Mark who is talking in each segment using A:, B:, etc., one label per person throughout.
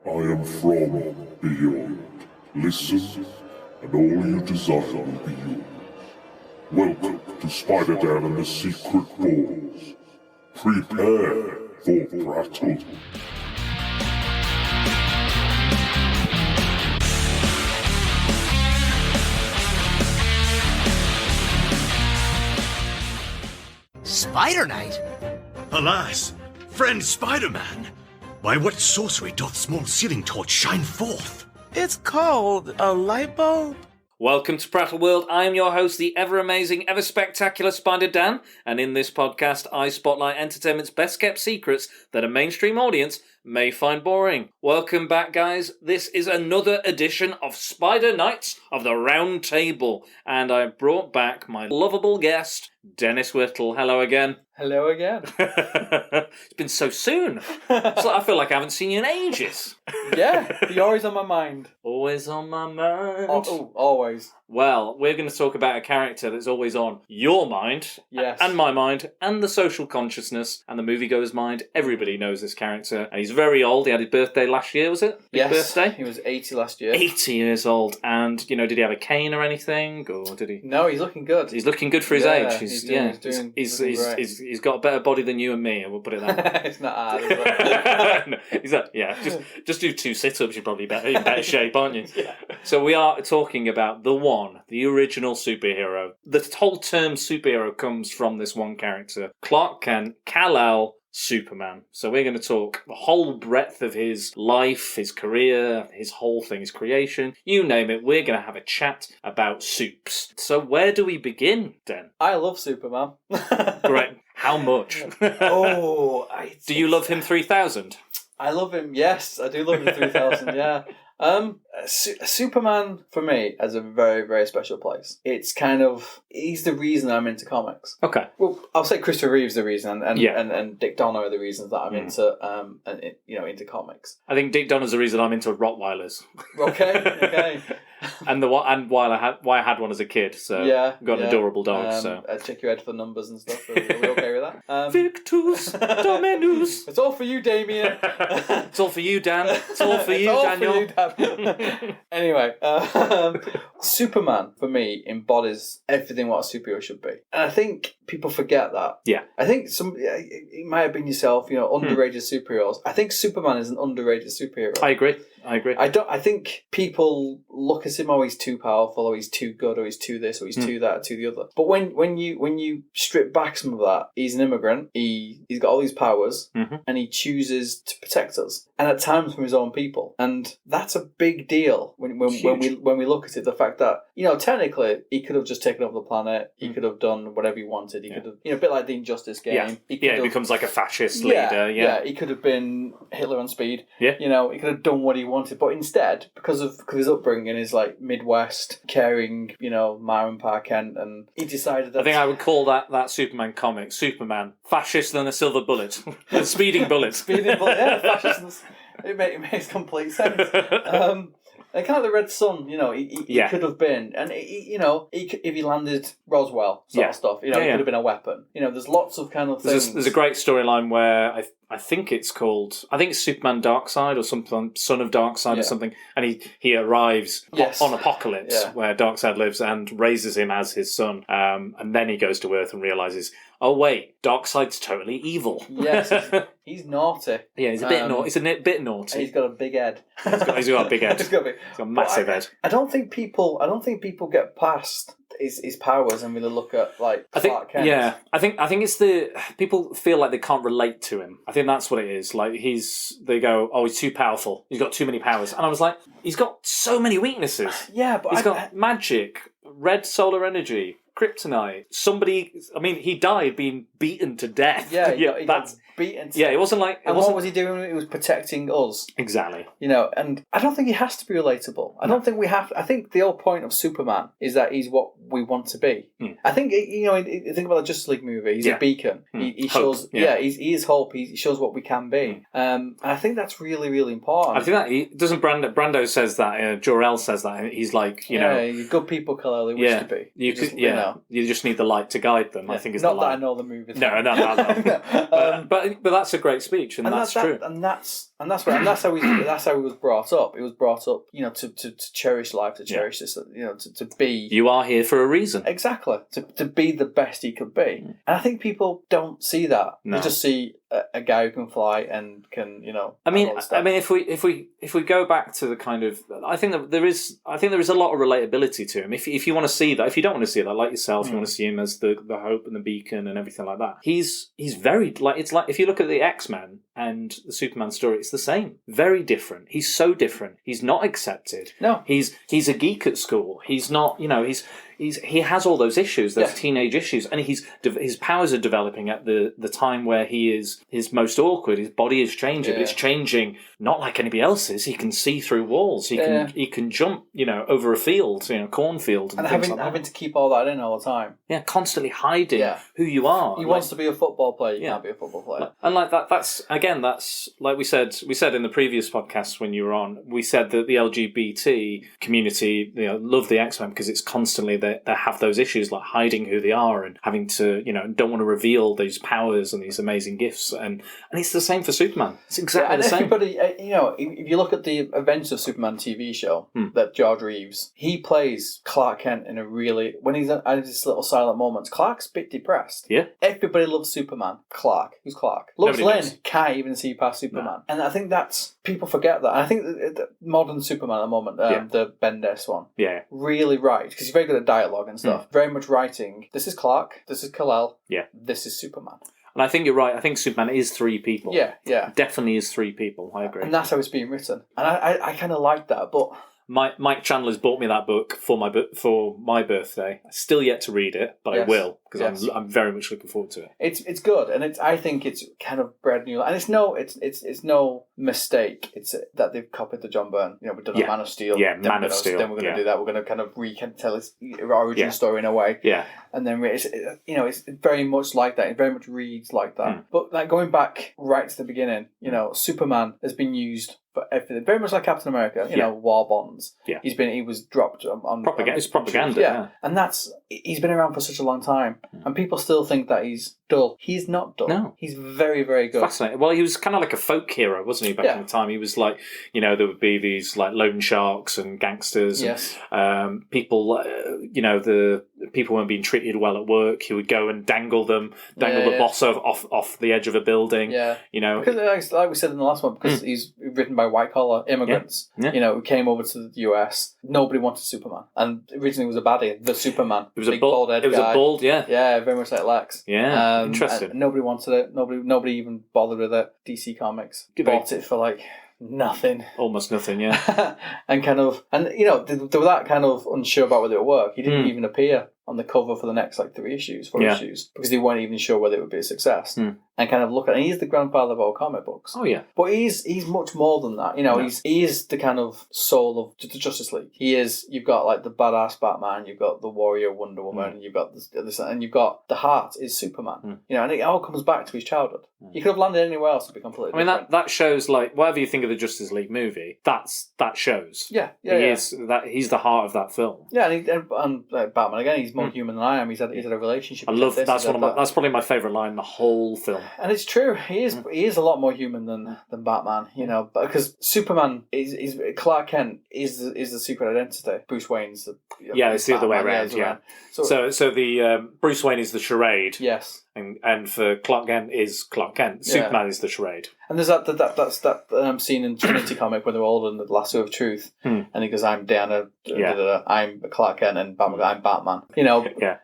A: I am from beyond. Listen, and all you desire will be yours. Welcome to Spider-Dan and the Secret Wars. Prepare for Prattle.
B: Spider Knight?
C: Alas, friend Spider-Man, by what sorcery doth small sealing torch shine forth?
D: It's called a light bulb.
E: Welcome to Prattle World. I am your host, the ever-amazing, ever-spectacular Spider-Dan, and in this podcast, I spotlight entertainment's best-kept secrets that a mainstream audience may find boring. Welcome back, guys. This is another edition of Spider Knights of the Round Table, and I've brought back my lovable guest, Dennis Whittle. Hello again.
D: Hello again.
E: It's been so soon. I feel like I haven't seen you in ages.
D: Yeah, you're always on my mind.
E: Always on my mind.
D: Oh, always.
E: Well, we're going to talk about a character that's always on your mind,
D: Yes.
E: and my mind, and the social consciousness, and the moviegoer's mind. Everybody knows this character, and he's very old. He had his birthday last year, was it? Big birthday?
D: He was 80 last year.
E: 80 years old, and, did he have a cane or anything, or did he?
D: No, he's looking good.
E: He's looking good for his age. He's got a better body than you and me, we'll put it that way.
D: It's not hard, is it?
E: No, exactly, yeah, just do 2 sit-ups, you're probably in better shape, aren't you?
D: Yeah.
E: So we are talking about the original superhero. The whole term superhero comes from this one character, Clark Kent, Kal-El, Superman. So we're going to talk the whole breadth of his life, his career, his whole thing, his creation. You name it, we're going to have a chat about soups. So where do we begin, Den?
D: I love Superman.
E: Great. How much? Do you love him 3000?
D: I love him, yes. I do love him 3000, yeah. Superman, for me, has a very, very special place. It's he's the reason I'm into comics.
E: Okay.
D: Well, I'll say Christopher Reeve's the reason, and Dick Donner are the reasons that I'm into comics.
E: I think Dick Donner's the reason I'm into Rottweilers.
D: Okay.
E: And why I had one as a kid, so I've got an adorable dog. So
D: I'd check your head for numbers and stuff. Are we okay with that?
E: Victus Dominus.
D: It's all for you, Damien.
E: It's all for you, Dan. It's all for you, Daniel.
D: Anyway, Superman for me embodies everything what a superhero should be, and I think people forget that.
E: Yeah,
D: I think it might have been yourself. Underrated superheroes. I think Superman is an underrated superhero.
E: I agree.
D: I think people look at him, oh, he's too powerful, or he's too good, or he's too this, or he's too that, or too the other. But when you strip back some of that, he's an immigrant. He's got all these powers, and he chooses to protect us, and at times from his own people, and that's a big deal when we look at it. The fact that technically he could have just taken over the planet, he could have done whatever he wanted. He could have a bit like the Injustice game.
E: He becomes like a fascist leader. Yeah,
D: he could have been Hitler on speed.
E: Yeah,
D: he could have done what he wanted, but instead, because of his upbringing, is like Midwest, caring, Ma and Pa Kent, and he decided that.
E: I think I would call that Superman comic Superman fascist than a silver bullet, a speeding bullet.
D: Speeding bullet, yeah, fascist. It makes complete sense. And kind of the Red Sun, he could have been, and if he landed Roswell sort of stuff, it could have been a weapon. There's lots of kind of things.
E: There's a great storyline where I think it's Superman Darkseid or something, Son of Darkseid or something, and he arrives on Apokolips where Darkseid lives and raises him as his son, and then he goes to Earth and realises, oh wait, Darkseid's totally evil.
D: Yes, he's naughty. Yeah,
E: he's a bit naughty. He's a bit naughty.
D: And he's got a big head.
E: He's got a big head. He's got a massive head. I
D: don't think people get past his powers and really look at Clark Kent.
E: Yeah, I think it's people feel like they can't relate to him. I think that's what it is. Like they go, oh, he's too powerful. He's got too many powers, and I was like, he's got so many weaknesses.
D: Yeah, but
E: he's got magic, red solar energy, kryptonite. He died being beaten to death.
D: Yeah, he got beaten to death.
E: It wasn't like...
D: what was he doing? He was protecting us.
E: Exactly.
D: And I don't think he has to be relatable. I don't think we have... I think the whole point of Superman is that he's what we want to be. I think, think about the Justice League movie. He's a beacon. He shows... he is hope. He shows what we can be. And I think that's really, really important.
E: I think that... Brando says that, Jor-El says that. He's like,
D: you're good people, Kal-El, they wish to be.
E: You just need the light to guide them, I think is the light.
D: Not that I know the movie.
E: No. But that's a great speech, and that's true.
D: And that's And that's how he was brought up. He was brought up, to cherish life, to cherish this, to be.
E: You are here for a reason.
D: Exactly, to be the best he could be. And I think people don't see that.
E: No.
D: They just see a guy who can fly and can,
E: I mean, if we go back to the kind of, I think that there is a lot of relatability to him. If you want to see that, if you don't want to see that, like yourself, you want to see him as the hope and the beacon and everything like that. He's very it's like if you look at the X-Men and the Superman story, it's the same. Very different. He's so different. He's not accepted.
D: No.
E: He's a geek at school. He's not. He has all those issues, those teenage issues, and his powers are developing at the time where he is his most awkward. His body is changing. It's changing not like anybody else's. He can see through walls. He can jump, over a field, cornfield, and things
D: having to keep all that in all the time.
E: Yeah, constantly hiding who you are.
D: He wants to be a football player. You can't be a football player.
E: And like that. That's like we said in the previous podcast when you were on. We said that the LGBT community, love the X-Men because it's constantly they have those issues like hiding who they are and having to, don't want to reveal these powers and these amazing gifts. And it's the same for Superman. It's exactly the same.
D: Everybody, if you look at the Adventures of Superman TV show, that George Reeves, he plays Clark Kent in a really, when he's at his little silent moments, Clark's a bit depressed.
E: Yeah.
D: Everybody loves Superman. Clark. Who's Clark? Loves
E: Nobody
D: Lynn.
E: does.
D: Can't even see past Superman. No. And I think people forget that. And I think the modern Superman at the moment, the Bendis one, really right, because he's very good at dialogue and stuff. Very much writing, this is Clark, this is Kal-El, this is Superman.
E: And I think you're right. I think Superman is three people.
D: Yeah.
E: Definitely is three people. I agree.
D: And that's how it's being written. And I kind of like that, but...
E: Mike Chandler's bought me that book for my birthday. Still yet to read it, but I will because I'm very much looking forward to it.
D: It's good, and I think it's kind of bred new, and it's no mistake. It's that they've copied the John Byrne. We've done a Man of Steel.
E: Yeah, Man of Steel.
D: Then we're going to do that. We're going to kind of tell his origin story in a way.
E: Yeah.
D: And then it's very much like that. It very much reads like that. But like going back right to the beginning, Superman has been used for everything. Very much like Captain America, war bonds.
E: Yeah.
D: He was dropped on
E: propaganda. It's propaganda. Yeah.
D: And he's been around for such a long time, and people still think that he's dull. He's not dull.
E: No.
D: He's very, very good.
E: Fascinating. Well, he was kind of like a folk hero, wasn't he, back in the time? He was like, there would be these like loan sharks and gangsters.
D: Yes.
E: And, people, the people weren't being treated well at work. He would go and dangle the boss off the edge of a building.
D: Yeah.
E: Because,
D: like we said in the last one, because he's written by white-collar immigrants, who came over to the US. Nobody wanted Superman. And originally it was a baddie, the Superman. It was a bald-headed guy.
E: It was a bald,
D: Yeah, very much like Lex.
E: Yeah, interesting.
D: Nobody wanted it. Nobody even bothered with it. DC Comics bought it for like nothing.
E: Almost nothing, yeah.
D: they were that kind of unsure about whether it would work. He didn't even appear on the cover for the next 4 issues, because they weren't even sure whether it would be a success. And kind of look at, and he's the grandfather of all comic books.
E: Oh yeah,
D: but he's much more than that. He is the kind of soul of the Justice League. He is. You've got like the badass Batman, you've got the warrior Wonder Woman, you've got this, and you've got the heart is Superman. And it all comes back to his childhood. He could have landed anywhere else and be completely different.
E: That shows, like, whatever you think of the Justice League movie, that shows. He's the heart of that film.
D: Yeah, and Batman again. He's more human than I am. He's had a relationship.
E: I love that's probably my favourite line in the whole film.
D: And it's true. He is a lot more human than Batman. Because Superman is Clark Kent is the secret identity. Bruce Wayne's
E: it's the other way around. Yeah. So the Bruce Wayne is the charade.
D: Yes.
E: And for Clark Kent is Clark Kent. Superman is the charade. And
D: there's that scene in Trinity comic where they're all in the lasso of truth, and he goes, "I'm Diana, I'm Clark Kent," and Batman, I'm Batman.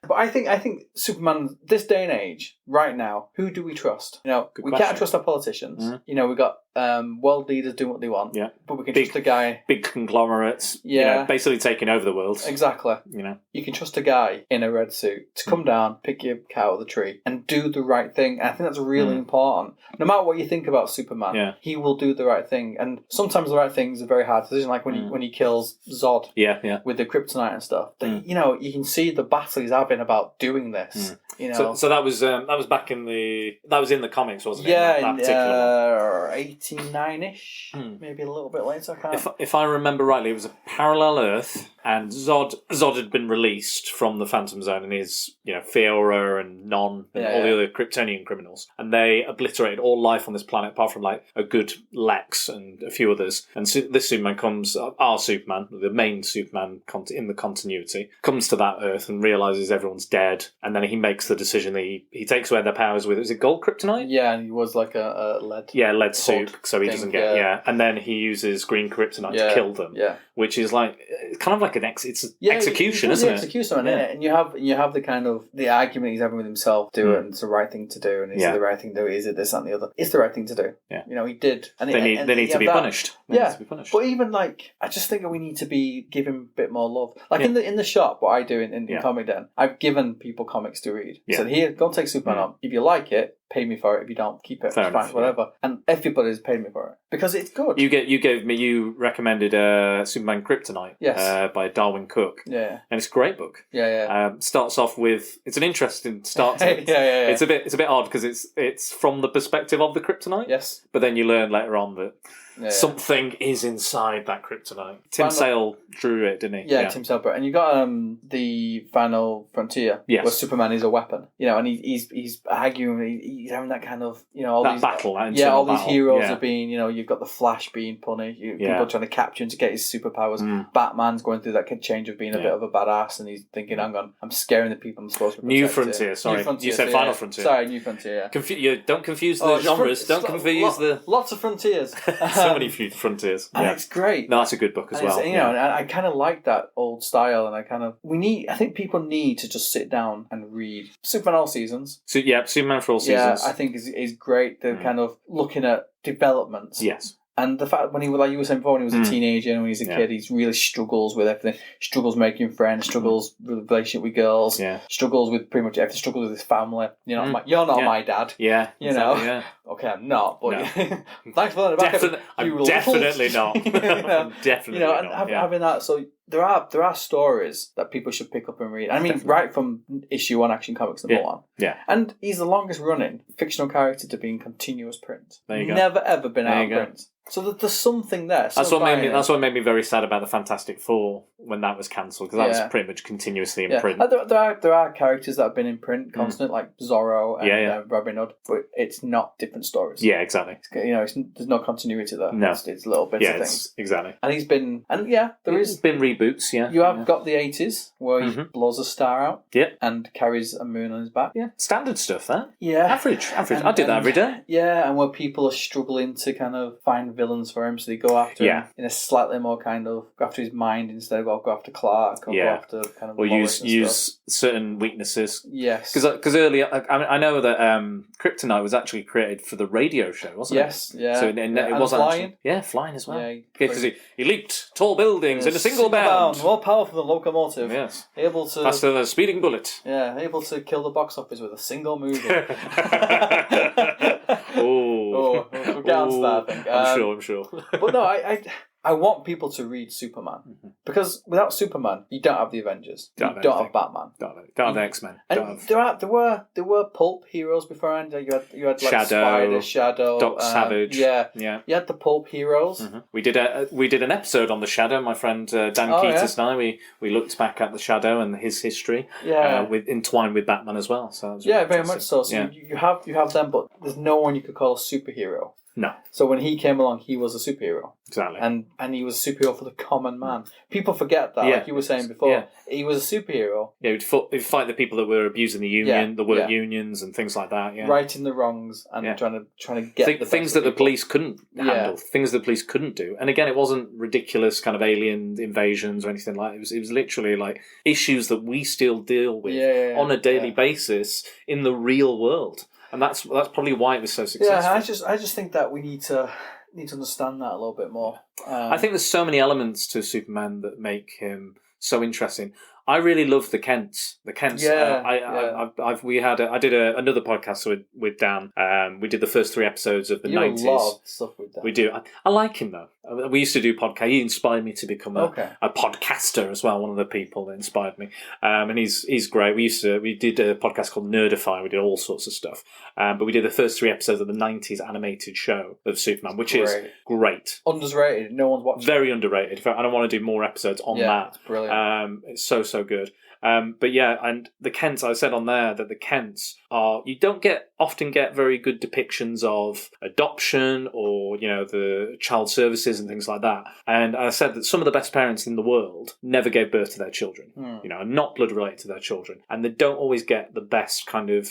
D: But I think Superman, this day and age, right now, who do we trust? We can't trust our politicians. We got world leaders doing what they want. Yeah. But we can trust a guy,
E: big conglomerates. Basically taking over the world.
D: Exactly. You can trust a guy in a red suit to come down, pick your cow out of the tree, and do the right thing. And I think that's really important. No matter what you think about Superman, he will do the right thing. And sometimes the right thing is a very hard decision, like when he kills Zod with the kryptonite and stuff. You can see the battle he's having about doing this.
E: So that was back in the in the comics, wasn't it?
D: Yeah, that particular one. 89-ish, maybe a little bit later. I can't.
E: If I remember rightly, it was a parallel Earth, and Zod had been released from the Phantom Zone, and his, Fiora and Non and all the other Kryptonian criminals, and they obliterated all life on this planet, apart from like a good Lex and a few others. And this Superman comes, our Superman, the main Superman in the continuity, comes to that Earth and realizes everyone's dead, and then he makes the decision that he takes away their powers with, is it gold kryptonite?
D: Yeah, and he was like a lead.
E: Yeah, lead soup, so he
D: thing,
E: doesn't get, and then he uses green kryptonite to kill them, which is like, kind of like an execution, isn't it?
D: Execution, and you have the kind of, the argument he's having with himself, and it's the right thing to do, and is it the right thing to do, is it this, that, and the other? It's the right thing to do.
E: Yeah.
D: He did. And
E: they need to be punished.
D: But even like, I just think that we need to be given a bit more love. Like in the shop, what I do in Comic Den, I've given people comics to read. I said, here, go and take Superman on. If you like it, pay me for it. If you don't, keep it.
E: Fair enough,
D: fine, whatever. And everybody's paid me for it because it's good.
E: You recommended Superman Kryptonite by Darwin Cook.
D: Yeah,
E: and it's a great book. Starts off with, it's an interesting start. It's a bit odd because it's from the perspective of the Kryptonite.
D: Yes,
E: but then you learn later on that something is inside that Kryptonite. Tim Sale drew it, didn't he?
D: Yeah, Tim Sale. And you got the Final Frontier, where Superman is a weapon. And he's arguing. He's having that kind of all
E: that
D: these
E: battle.
D: All these heroes are being you've got the Flash being punny. People trying to capture him to get his superpowers. Batman's going through that change of being a bit of a badass, and he's thinking, "Hang on, I'm scaring the people I'm supposed to protect."
E: New Frontier. Sorry,
D: New Frontier,
E: you said Final Frontier.
D: Sorry, New Frontier.
E: Don't confuse the genres. Don't confuse the
D: lots of frontiers.
E: So many frontiers.
D: And it's great.
E: No, that's a good book as well.
D: And I kind of like that old style, and I think people need to just sit down and read Superman all seasons.
E: So Superman for all seasons.
D: Yeah, I think is great. They're kind of looking at developments.
E: Yes.
D: And the fact when he, like you were saying before, when he was a teenager and when he's a kid, he really struggles with everything. Struggles making friends, struggles with a relationship with girls, struggles with pretty much everything, struggles with his family. You're not my dad.
E: Yeah.
D: Yeah. Okay, I'm not, but thanks for that.
E: I'm definitely not. I'm definitely not.
D: And having that, so there are stories that people should pick up and read. I mean, right from issue 1 Action Comics number 1. Yeah. And he's the longest running fictional character to be in continuous print.
E: There you go.
D: Never ever been out of print. So there's something there.
E: That's what made me very sad about the Fantastic Four when that was cancelled, because that was pretty much continuously in print.
D: There are characters that have been in print constant, like Zorro and Robin Hood, but it's not different stories.
E: Yeah, exactly.
D: There's no continuity there.
E: No.
D: It's little bits of things.
E: Exactly.
D: And he's been, there's
E: been reboots. Yeah,
D: you have got the 80s where he blows a star out.
E: Yeah,
D: and carries a moon on his back.
E: Yeah, standard stuff. That average.
D: And,
E: I do that every day.
D: Yeah, and where people are struggling to kind of find villains for him, so they go after him in a slightly more kind of go after his mind instead of go after Clark or go after kind of
E: or use certain weaknesses.
D: Yes,
E: because earlier I know that Kryptonite was actually created for the radio show, wasn't it?
D: Yes, yeah.
E: So it was
D: flying.
E: Flying as well. Yeah, because he leaped tall buildings in a single bound.
D: More powerful than a locomotive.
E: Yes,
D: able to
E: faster than a speeding bullet.
D: Yeah, able to kill the box office with a single movie.
E: We'll
D: get on to that, I think.
E: I'm sure.
D: But no, I want people to read Superman because without Superman, you don't have the Avengers. You don't have Batman.
E: Don't have the X-Men.
D: And there were pulp heroes beforehand. You had like
E: Shadow,
D: Shadow,
E: Doc Savage.
D: Yeah. You had the pulp heroes.
E: We did an episode on the Shadow. My friend Dan Keatis and I we looked back at the Shadow and his history. Yeah, entwined with Batman as well. So
D: really very much so. So you have them, but there's no one you could call a superhero.
E: No.
D: So when he came along, he was a superhero.
E: Exactly.
D: And he was a superhero for the common man. People forget that, like you were saying before. Yeah. He was a superhero.
E: Yeah, he'd fight the people that were abusing the union, the work unions and things like that. Yeah.
D: Righting the wrongs and trying to get the
E: things that the police couldn't handle, things the police couldn't do. And again, it wasn't ridiculous kind of alien invasions or anything like that. It was literally like issues that we still deal with on a daily basis in the real world. And that's probably why it was so successful.
D: Yeah, I just think that we need to understand that a little bit more.
E: I think there's so many elements to Superman that make him so interesting. I really love the Kents. The Kents.
D: Yeah,
E: I did another podcast with Dan. We did the first 3 episodes of the
D: You do
E: 90s.
D: a lot of stuff with that.
E: We do. I like him though. We used to do podcast. He inspired me to become a podcaster as well. One of the people that inspired me. And he's great. We did a podcast called Nerdify. We did all sorts of stuff. But we did the first 3 episodes of the 90s animated show of Superman, which is great.
D: Underrated. No one's watching.
E: Very underrated. In fact, I don't want to do more episodes on that.
D: It's brilliant.
E: It's so good. But yeah, and the Kents, I said on there that the Kents are, you don't often get very good depictions of adoption or, the child services and things like that. And I said that some of the best parents in the world never gave birth to their children, are not blood related to their children. And they don't always get the best kind of,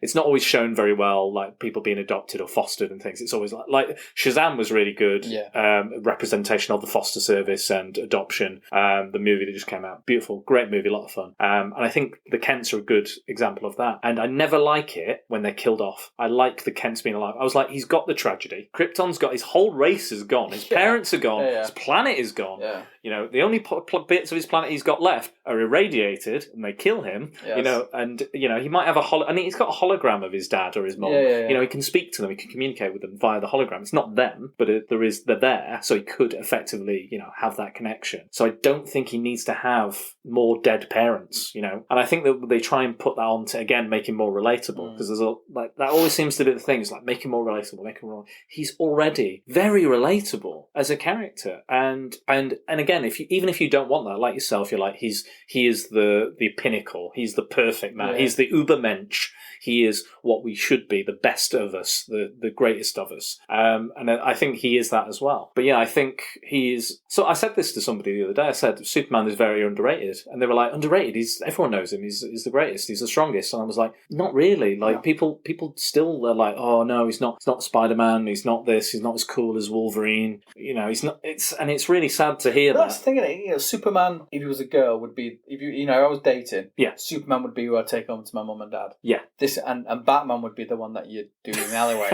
E: it's not always shown very well, like people being adopted or fostered and things. It's always like Shazam was really good representation of the foster service and adoption. The movie that just came out, beautiful, great movie, a lot of fun. And I think the Kents are a good example of that. And I never like it when they're killed off. I like the Kents being alive. I was like, he's got the tragedy. Krypton's got, his whole race is gone. His parents are gone. His planet is gone. Yeah. The only bits of his planet he's got left are irradiated, and they kill him. Yes. He might have he's got a hologram of his dad or his mom. He can speak to them, he can communicate with them via the hologram. It's not them, but they're there, so he could effectively, have that connection. So I don't think he needs to have more dead parents, And I think that they try and put that on to, again, make him more relatable, because there's that always seems to be the thing. It's like, make him more relatable, He's already very relatable as a character, and again, even if you don't want that, like yourself, you're like, he is the pinnacle, he's the perfect man, he's the Ubermensch, he is what we should be, the best of us, the greatest of us, and I think he is that as well. But yeah, I think he is. So I said this to somebody the other day. I said Superman is very underrated, and they were like, underrated? Everyone knows him. He's the greatest. He's the strongest. And I was like, not really. Like people still are like, oh no, he's not Spider-Man. He's not this. He's not as cool as Wolverine. He's not. It's really sad to hear that.
D: That's the thing. Superman, if he was a girl, would be, if I was dating. Yeah. Superman would be who I'd take home to my mum and dad. Yeah. This and Batman would be the one that you'd do in the alleyway.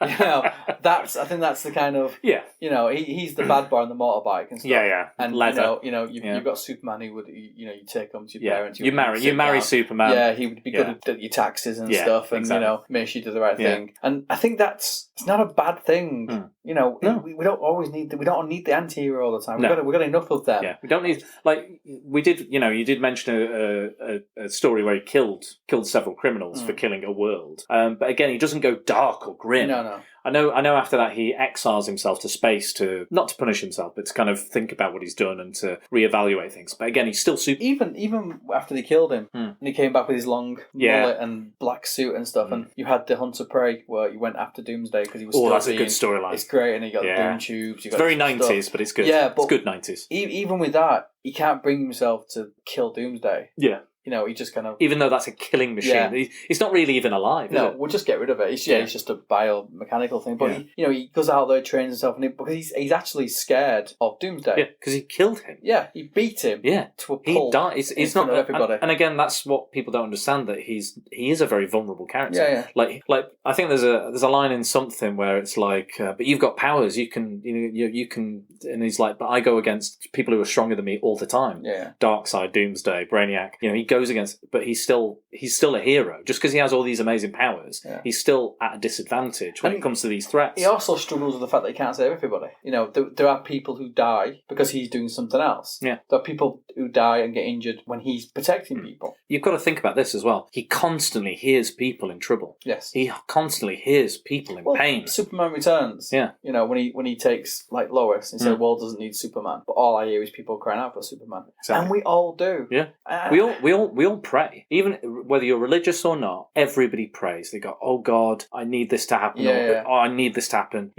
D: I think that's the kind of he's the bad boy on the motorbike and stuff. And leather. You've got Superman who would you take home to your parents. You marry Superman. Yeah, he would be good at your taxes and stuff, and make sure you do the right thing. And I think it's not a bad thing. We don't always need we don't need the anti-hero all the time. We've got enough of them. Yeah, we don't need, like we did. You did mention a story where he killed several criminals for killing a world. But again, he doesn't go dark or grim. No. I know after that he exiles himself to space not to punish himself, but to kind of think about what he's done and to reevaluate things. But again, he's still super. Even after they killed him, and he came back with his long mullet and black suit and stuff, and you had the Hunt of Prey where he went after Doomsday because he was. Oh, that's a good storyline. It's great, and he got the Doom tubes. It's very 90s, but it's good. Yeah, but it's good 90s. Even with that, he can't bring himself to kill Doomsday. Yeah. He just kind of... Even though that's a killing machine. He's not really even alive, is it? We'll just get rid of it. It's just a biomechanical thing. But, he goes out there, trains himself, because he's actually scared of Doomsday. Yeah, because he killed him. Yeah, he beat him to a pulp. He died. It's not... everybody. And again, that's what people don't understand, that he is a very vulnerable character. Yeah. Like I think there's a line in something where it's like, but you've got powers, you can... And he's like, but I go against people who are stronger than me all the time. Yeah. Darkseid, Doomsday, Brainiac. He goes against, but he's still a hero. Just because he has all these amazing powers, he's still at a disadvantage when it comes to these threats. He also struggles with the fact that he can't save everybody. There are people who die because he's doing something else. Yeah. There are people who die and get injured when he's protecting people. You've got to think about this as well. He constantly hears people in trouble. Yes. He constantly hears people in pain. Superman Returns. Yeah. When he takes like Lois and says, "The world doesn't need Superman," but all I hear is people crying out for Superman. Exactly. And we all do. Yeah. We all pray. Even whether you're religious or not, everybody prays. They go, "Oh God, I need this to happen." Or, "Oh, I need this to happen."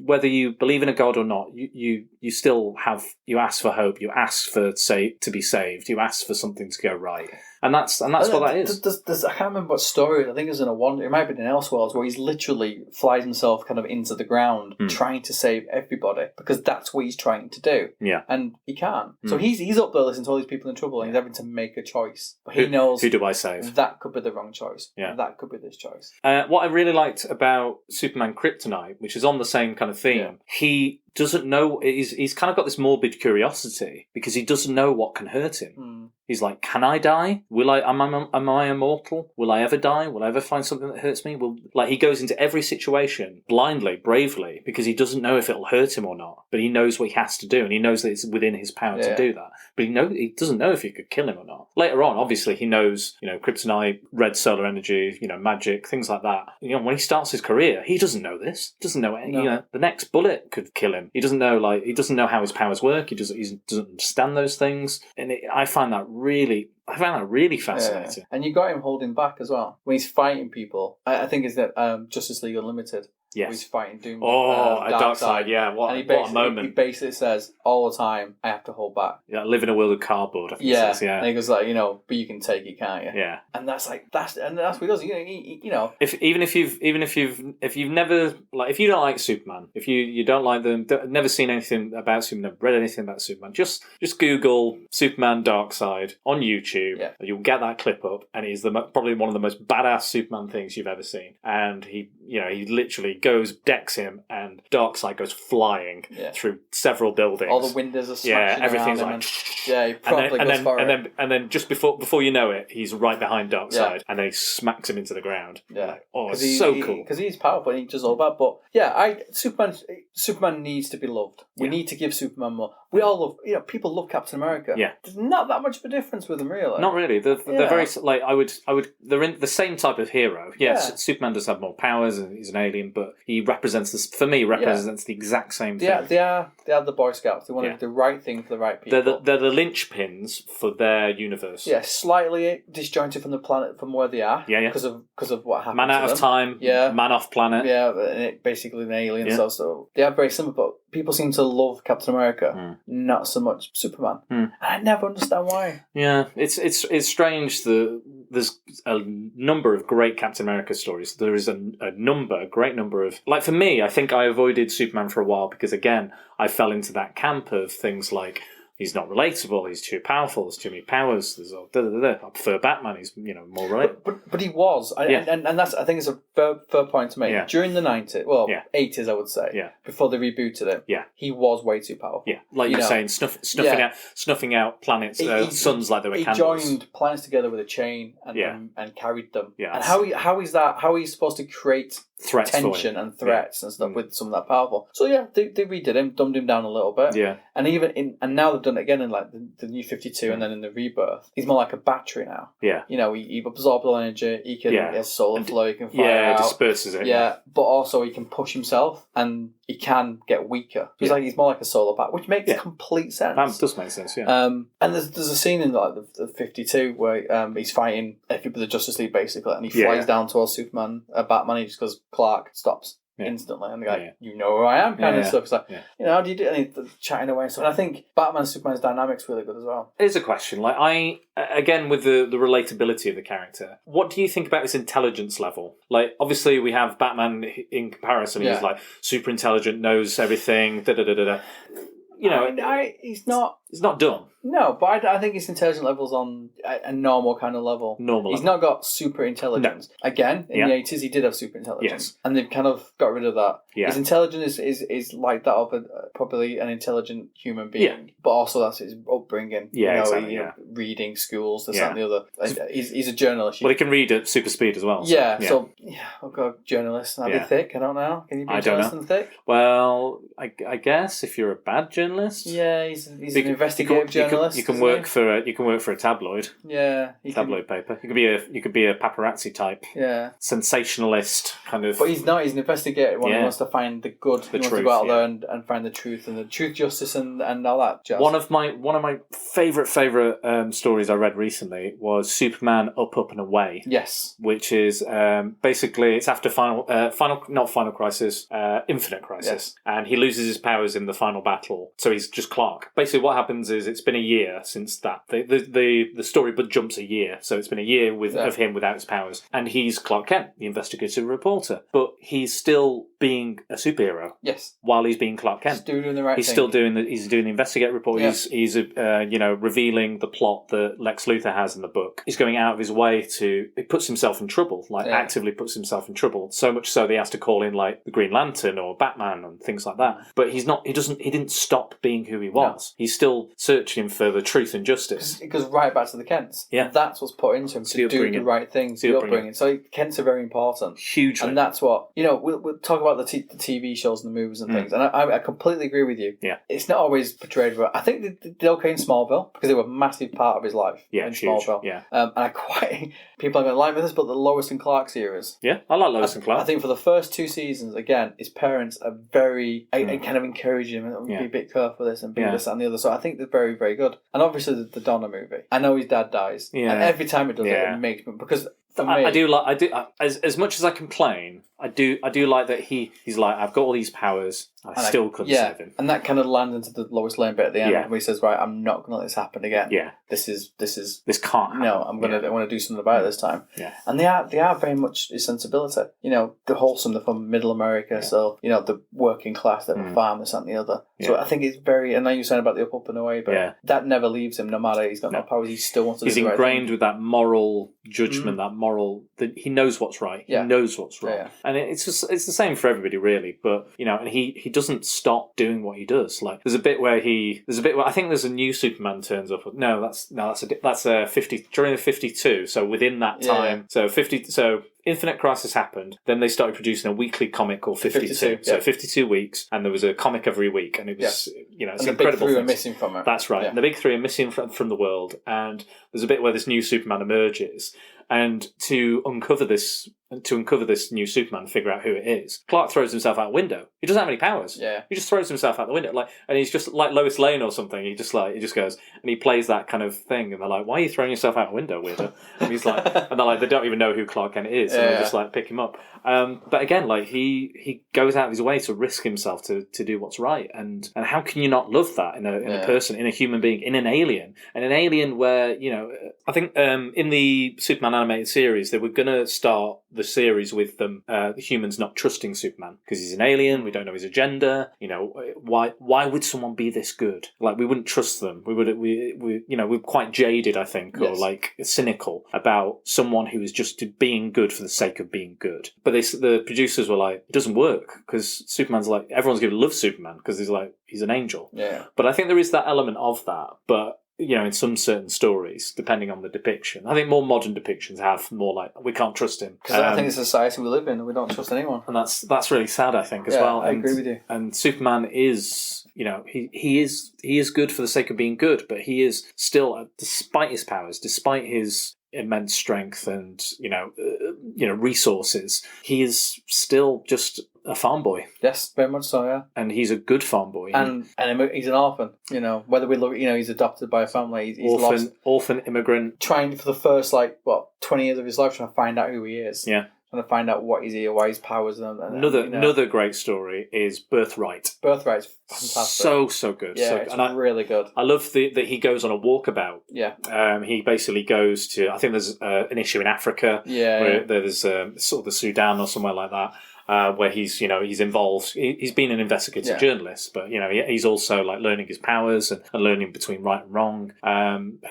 D: Whether you believe in a God or not, you still you ask for hope. You ask for to be saved. You ask for something to go right. And that's what that is. I can't remember what story. I think it was in it might have been in Elseworlds, where he's literally flies himself kind of into the ground, trying to save everybody, because that's what he's trying to do. Yeah, and he can't. So he's up there listening to all these people in trouble, and he's having to make a choice. But he knows, who do I save? That could be the wrong choice. Yeah, that could be this choice. What I really liked about Superman Kryptonite, which is on the same kind of theme, he
E: doesn't know. He's kind of got this morbid curiosity because he doesn't know what can hurt him. He's like, can I die? Am I immortal? Will I ever die? Will I ever find something that hurts me? He goes into every situation blindly, bravely, because he doesn't know if it'll hurt him or not. But he knows what he has to do, and he knows that it's within his power to do that. But he doesn't know if he could kill him or not. Later on, obviously, he knows, kryptonite, red solar energy, magic, things like that. When he starts his career, he doesn't know this. Doesn't know any. The next bullet could kill him. He doesn't know. He doesn't know how his powers work. He doesn't understand those things, and I found that really fascinating.
D: And you got him holding back as well when he's fighting people. I think it's that Justice League Unlimited.
E: Yes.
D: He's fighting Doom.
E: Darkseid, yeah. What a moment.
D: He basically says, all the time, I have to hold back.
E: Yeah, live in a world of cardboard, I think it says, yeah.
D: And he goes but you can take it, can't you? Yeah. And that's what he does.
E: If you've never, if you don't like Superman, if you don't like them, never seen anything about Superman, never read anything about Superman, just Google Superman Darkseid on YouTube.
D: Yeah.
E: You'll get that clip up, and he's probably one of the most badass Superman things you've ever seen. And he literally decks him, and Darkseid goes flying through several buildings.
D: All the windows are smashing.
E: Yeah, everything's
D: around him. He probably goes for it.
E: And then just before you know it, he's right behind Darkseid, and then he smacks him into the ground.
D: Yeah,
E: it's so cool
D: because he's powerful and he does all that. But Superman needs to be loved. We need to give Superman more. We all love. People love Captain America.
E: Yeah,
D: there's not that much of a difference with them, really.
E: Not really. They're very I would. They're in the same type of hero. Yes, Superman does have more powers, and he's an alien, but he represents this. For me, represents the exact same thing.
D: Yeah, they are the Boy Scouts. They want to do the right thing for the right people.
E: They're the linchpins for their universe.
D: Yeah, slightly disjointed from the planet from where they are.
E: Yeah.
D: Because of what happened.
E: Man out of time.
D: Yeah.
E: Man off planet.
D: Yeah, and basically an alien. Yeah. So they are very similar, but people seem to love Captain America, not so much Superman. And I never understand why.
E: Yeah, it's strange that there's a number of great Captain America stories. There is a great number of... For me, I think I avoided Superman for a while because, again, I fell into that camp of things like... He's not relatable. He's too powerful. There's too many powers. There's I prefer Batman. He's more relatable.
D: But he was, and that's I think it's a fair point to make.
E: Yeah.
D: During the 90s, 80s, I would say.
E: Yeah.
D: Before they rebooted him.
E: Yeah.
D: He was way too powerful.
E: Yeah. Like you're saying, snuffing out planets, suns like they were candles.
D: He joined planets together with a chain and carried them.
E: Yeah.
D: And how is that? How are you supposed to create
E: threats
D: tension and threats and stuff with someone that powerful? So they redid him, dumbed him down a little bit.
E: Yeah.
D: And now they've done it again in the new 52 and then in the rebirth. He's more like a battery now.
E: Yeah.
D: He absorbs all energy. He has solar flow. He can fire out.
E: Disperses it.
D: Yeah, but also he can push himself and he can get weaker. So he's more like a solar bat, which makes complete sense.
E: That does make sense. Yeah.
D: And there's a scene in the 52 where he's fighting the Justice League basically, and he flies down towards Superman, Batman. He just goes, Clark stops. Instantly, and the guy, you know who I am, kind of stuff. It's like, how do you do it? And he's chatting away and stuff. And I think Batman and Superman's dynamic's really good as well.
E: It is a question. Again, with the relatability of the character, what do you think about his intelligence level? Obviously, we have Batman in comparison. He's super intelligent, knows everything.
D: He's not
E: dumb.
D: No, but I think his intelligence level's on a normal kind of level. He's not got super intelligence. No. Again, in the 80s, he did have super intelligence. Yes. And they've kind of got rid of that. Yeah. His intelligence is like that of probably an intelligent human being. Yeah. But also that's his upbringing.
E: Yeah, exactly.
D: Reading, schools, this, that and the other. He's a journalist.
E: Well, he can read at super speed as well.
D: I've got a journalist. That'd be thick. I don't know. Can you be a journalist and thick?
E: Well, I guess if you're a bad journalist...
D: Yeah, he's an investigative journalist.
E: You can work for a tabloid.
D: Yeah,
E: paper. You could be a paparazzi type.
D: Yeah,
E: sensationalist kind of.
D: But he's not. He's an investigator. He wants to find the good. He wants to go out there and find the truth and the truth, justice, and all that. Just.
E: One of my favorite stories I read recently was Superman Up and Away.
D: Yes,
E: which is basically it's after Final Crisis, Infinite Crisis, and he loses his powers in the final battle. So he's just Clark. Basically, what happens is it's been a year since that. The story but jumps a year, so it's been a year of him without his powers, and he's Clark Kent, the investigative reporter. But he's still being a superhero.
D: Yes.
E: While he's being Clark Kent.
D: Still doing the right thing.
E: He's still doing the investigate report.
D: Yeah.
E: He's revealing the plot that Lex Luthor has in the book. He's going out of his way he puts himself in trouble, actively puts himself in trouble. So much so that he has to call in like the Green Lantern or Batman and things like that. But he didn't stop being who he was. No. He's still searching for the truth and justice.
D: It goes right back to the Kents.
E: Yeah.
D: That's what's put into him to do the right things, the upbringing. So Kents are very important.
E: Hugely.
D: And that's what, we'll talk about the TV shows and the movies and things. And I completely agree with you.
E: Yeah.
D: It's not always portrayed well. I think they did okay in Smallville because they were a massive part of his life in Smallville.
E: Yeah.
D: And people are going to like this, but the Lois and Clark series.
E: Yeah, I like Lois and Clark.
D: I think for the first 2 seasons, again, his parents are very, kind of encouraging him, be a bit careful with this and be this and the other. So I think they're very, very good. And obviously the Donna movie. I know his dad dies. Yeah. And every time it does it makes me, because for me,
E: as much as I complain, I do like that he's like, I've got all these powers, I still couldn't save him.
D: And that kind of lands into the Lois Lane bit at the end where he says, right, I'm not going to let this happen again.
E: Yeah.
D: This
E: can't happen.
D: No, I want to do something about it this time.
E: Yeah.
D: And they are very much his sensibility. The wholesome, they're from middle America, so, the working class, they're farm, this and the other. Yeah. So I think it's very, and now you're saying about the up and away, but that never leaves him, no matter he's got no powers, he still wants to do the right thing.
E: He's ingrained with that moral judgment, that he knows what's right. He knows what's wrong. Yeah. And it's the same for everybody, really. But, and he doesn't stop doing what he does. Like, there's a bit where I think there's a new Superman turns up. No, that's a 50, during the 52. So within that time, so Infinite Crisis happened, then they started producing a weekly comic called 52. So 52 weeks, and there was a comic every week, and it was, it's
D: and
E: incredible.
D: The big 3 are missing from it.
E: That's right. Yeah. And the big 3 are missing from the world, and there's a bit where this new Superman emerges, and to uncover this new Superman, figure out who it is, Clark throws himself out a window. He doesn't have any powers.
D: Yeah.
E: He just throws himself out the window, and he's just like Lois Lane or something. He just goes and he plays that kind of thing, and they're like, "Why are you throwing yourself out a window, weirdo?" And he's like, and they're like, they don't even know who Clark Kent is, and they just like pick him up. But again, like he goes out of his way to risk himself to do what's right, and how can you not love that in a person, in a human being, in an alien, where I think in the Superman animated series they were gonna start the series with the humans not trusting Superman because he's an alien. We don't know his agenda. Why would someone be this good? Like, we wouldn't trust them. We're quite jaded, I think, or like cynical about someone who is just being good for the sake of being good. But the producers were like, it doesn't work because Superman's like, everyone's going to love Superman because he's an angel.
D: Yeah.
E: But I think there is that element of that. But in some certain stories, depending on the depiction. I think more modern depictions have more like, we can't trust him.
D: Because I think it's a society we live in and we don't trust anyone.
E: And that's really sad, I think, as well.
D: I agree with you.
E: And Superman is, he is good for the sake of being good, but he is still, despite his powers, despite his immense strength and, resources, he is still just a farm boy.
D: Yes, very much so, yeah.
E: And he's a good farm boy.
D: And he's an orphan, whether we look, he's adopted by a family. He's
E: orphan immigrant.
D: Trying for the first, 20 years of his life, trying to find out who he is.
E: Yeah.
D: Trying to find out what he's here, why his powers.
E: Another great story is Birthright.
D: Birthright's fantastic.
E: So good.
D: Yeah, it's really good.
E: I love that he goes on a walkabout.
D: Yeah.
E: He basically goes to, I think there's an issue in Africa.
D: Yeah.
E: Where there's sort of the Sudan or somewhere like that. Where he's involved. He's been an investigative journalist, but he's also like learning his powers and learning between right and wrong.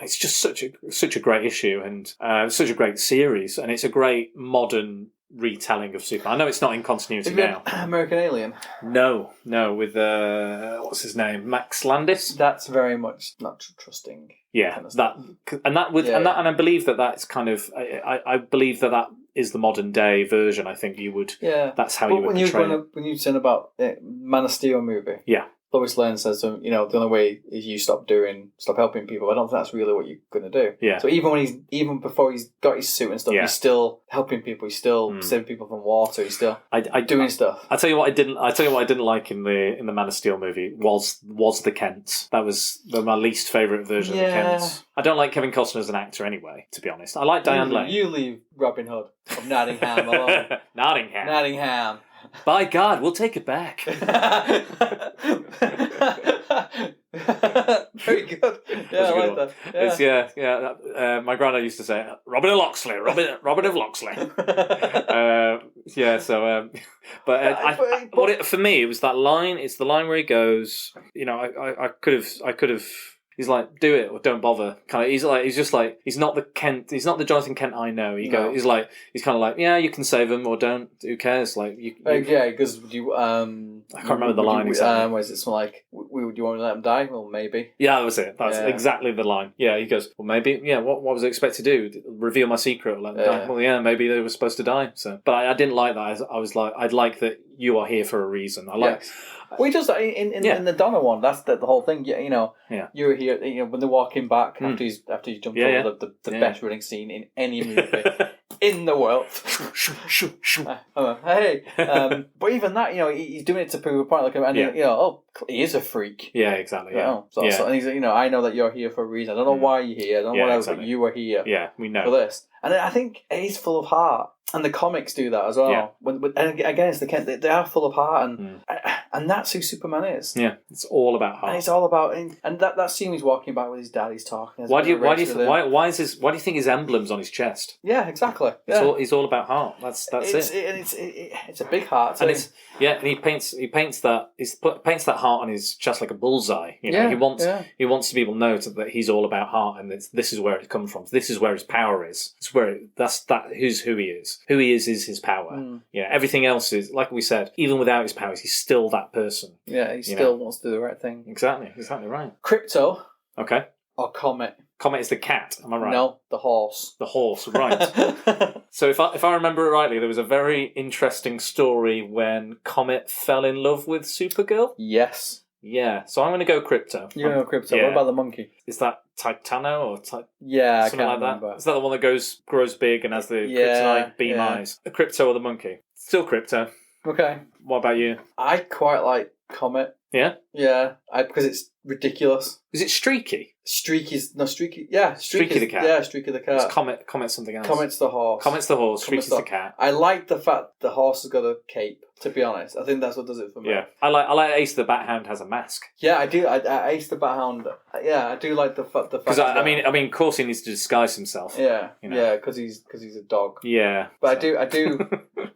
E: It's just such a great issue and such a great series, and it's a great modern retelling of Superman. I know it's not in continuity now.
D: American Alien?
E: No, with what's his name, Max Landis.
D: That's very much not trusting.
E: Yeah,
D: kind of
E: and I believe that's kind of. I believe that is the modern day version. I think you would. Yeah, that's how you would portray it.
D: When you're saying about Man of Steel movie.
E: Yeah.
D: Lois Lane says to him, the only way is you stop helping people. I don't think that's really what you're going to do.
E: Yeah.
D: So even before he's got his suit and stuff, he's still helping people. He's still saving people from water. He's still doing stuff.
E: I tell you what I didn't like in the Man of Steel movie was the Kents. That was my least favourite version of the Kents. I don't like Kevin Costner as an actor anyway, to be honest. I like Diane Lane.
D: You leave Robin Hood of Nottingham alone.
E: Nottingham.
D: Nottingham.
E: By God, we'll take it back.
D: Very good. Yeah, I like that.
E: It's, my granddad used to say, Robin of Locksley, Robin of Locksley. For me, it was that line. It's the line where he goes, I could have. He's like, do it or don't bother. Kind of. He's not the Kent. He's not the Jonathan Kent I know. He's kind of like, yeah, you can save him or don't. Who cares? Like,
D: because you. I
E: can't remember the line exactly.
D: Was it something like, "Would you want to let him die?" Well, maybe.
E: Yeah, that was it. That's exactly the line. Yeah, he goes, well, maybe. Yeah, what was I expected to do? Reveal my secret or let them die? Well, yeah, maybe they were supposed to die. So, but I didn't like that. I was like, I'd like that you are here for a reason. I like.
D: Yes. Well, he does that in the Donna one. That's the whole thing. You're here. When they're walking back after he's jumped over the best running scene in any movie in the world. Hey, but even that, he's doing it to prove a point. He is a freak.
E: Yeah, exactly.
D: Yeah. And he's, I know that you're here for a reason. I don't know why you're here. I don't know what else, but you are here.
E: Yeah, we know
D: for this. And I think he's full of heart. And the comics do that as well.
E: Yeah.
D: And again, it's they are full of heart, and that's who Superman is.
E: Yeah, it's all about heart.
D: And it's all about, and that scene he's walking back with his dad, he's talking.
E: Why do you think his emblem's on his chest?
D: Yeah, exactly. Yeah.
E: It's all about heart. That's it.
D: It's a big heart too.
E: And and he paints that heart on his chest like a bullseye. He wants people to know that he's all about heart, and this is where it comes from. This is where his power is. It's where who's who he is. Who he is his power. Yeah, everything else is, like we said, even without his powers, he's still that person.
D: Yeah, he still wants to do the right thing.
E: Exactly right.
D: Crypto.
E: Okay.
D: Or Comet.
E: Comet is the cat, am I right?
D: No, the horse.
E: The horse, right. So if I remember it rightly, there was a very interesting story when Comet fell in love with Supergirl.
D: Yes.
E: Yeah, so I'm going to go Crypto.
D: You're going to go Crypto. Yeah. What about the monkey?
E: Is that Titano or
D: yeah,
E: something
D: I can't
E: like
D: remember.
E: That? Is that the one that grows big and has the kryptonite beam eyes? The Crypto or the monkey? Still Crypto.
D: Okay.
E: What about you?
D: I quite like Comet.
E: Yeah?
D: Yeah, because it's ridiculous.
E: Is it Streaky?
D: Streaky. Yeah,
E: Streaky the cat.
D: Yeah, Streaky the cat.
E: It's Comet's something else.
D: Comet's the horse.
E: Streaky's the cat.
D: I like the fact the horse has got a cape, to be honest. I think that's what does it for me.
E: Yeah. I like Ace the Bat Hound has a mask.
D: Yeah, I do. I Ace the Bat Hound. Yeah, I do like the fact.
E: Because I mean, of course he needs to disguise himself.
D: Yeah, yeah, because he's a dog.
E: Yeah.
D: But I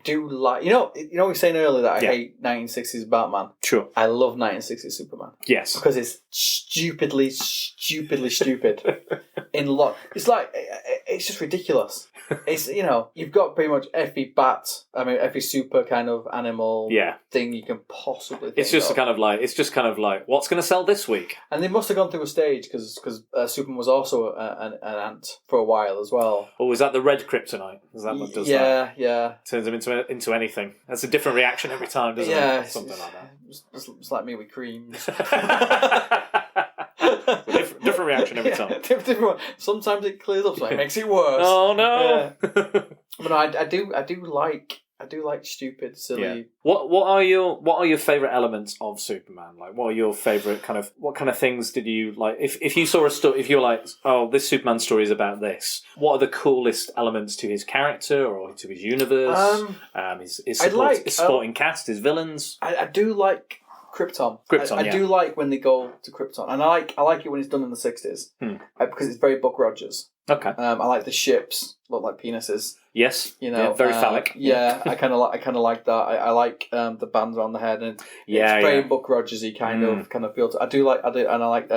D: do like, we were saying earlier that I hate 1960s Batman.
E: Sure.
D: I love 1960s Superman.
E: Yes.
D: Because it's stupidly stupid. It's like, it's just ridiculous. It's, you've got pretty much every super kind of animal thing you can possibly think
E: It's just
D: of.
E: kind of like, what's going to sell this week?
D: And they must have gone through a stage because Superman was also an ant for a while as well.
E: Oh, is that the red kryptonite? Is that what does that? Yeah. Turns him into anything. That's a different reaction every time, doesn't it? Something like that.
D: It's like me with creams.
E: different reaction every time.
D: Different. Sometimes it clears up, so it makes it worse.
E: Oh no!
D: But no, I do like stupid, silly.
E: Yeah. What are your favourite elements of Superman? Like, what are your favourite what kind of things did you like? If you saw a story, if you're like, oh, this Superman story is about this. What are the coolest elements to his character or to his universe? His supporting cast, his villains.
D: I do like Krypton. I
E: yeah.
D: do like when they go to Krypton, and I like it when it's done in the 60s because it's very Buck Rogers.
E: Okay.
D: I like the ships look like penises.
E: Yes. Very phallic.
D: Yeah, I kind of like that. I like the bands around the head, and it's very Buck Rogersy kind of feel. I like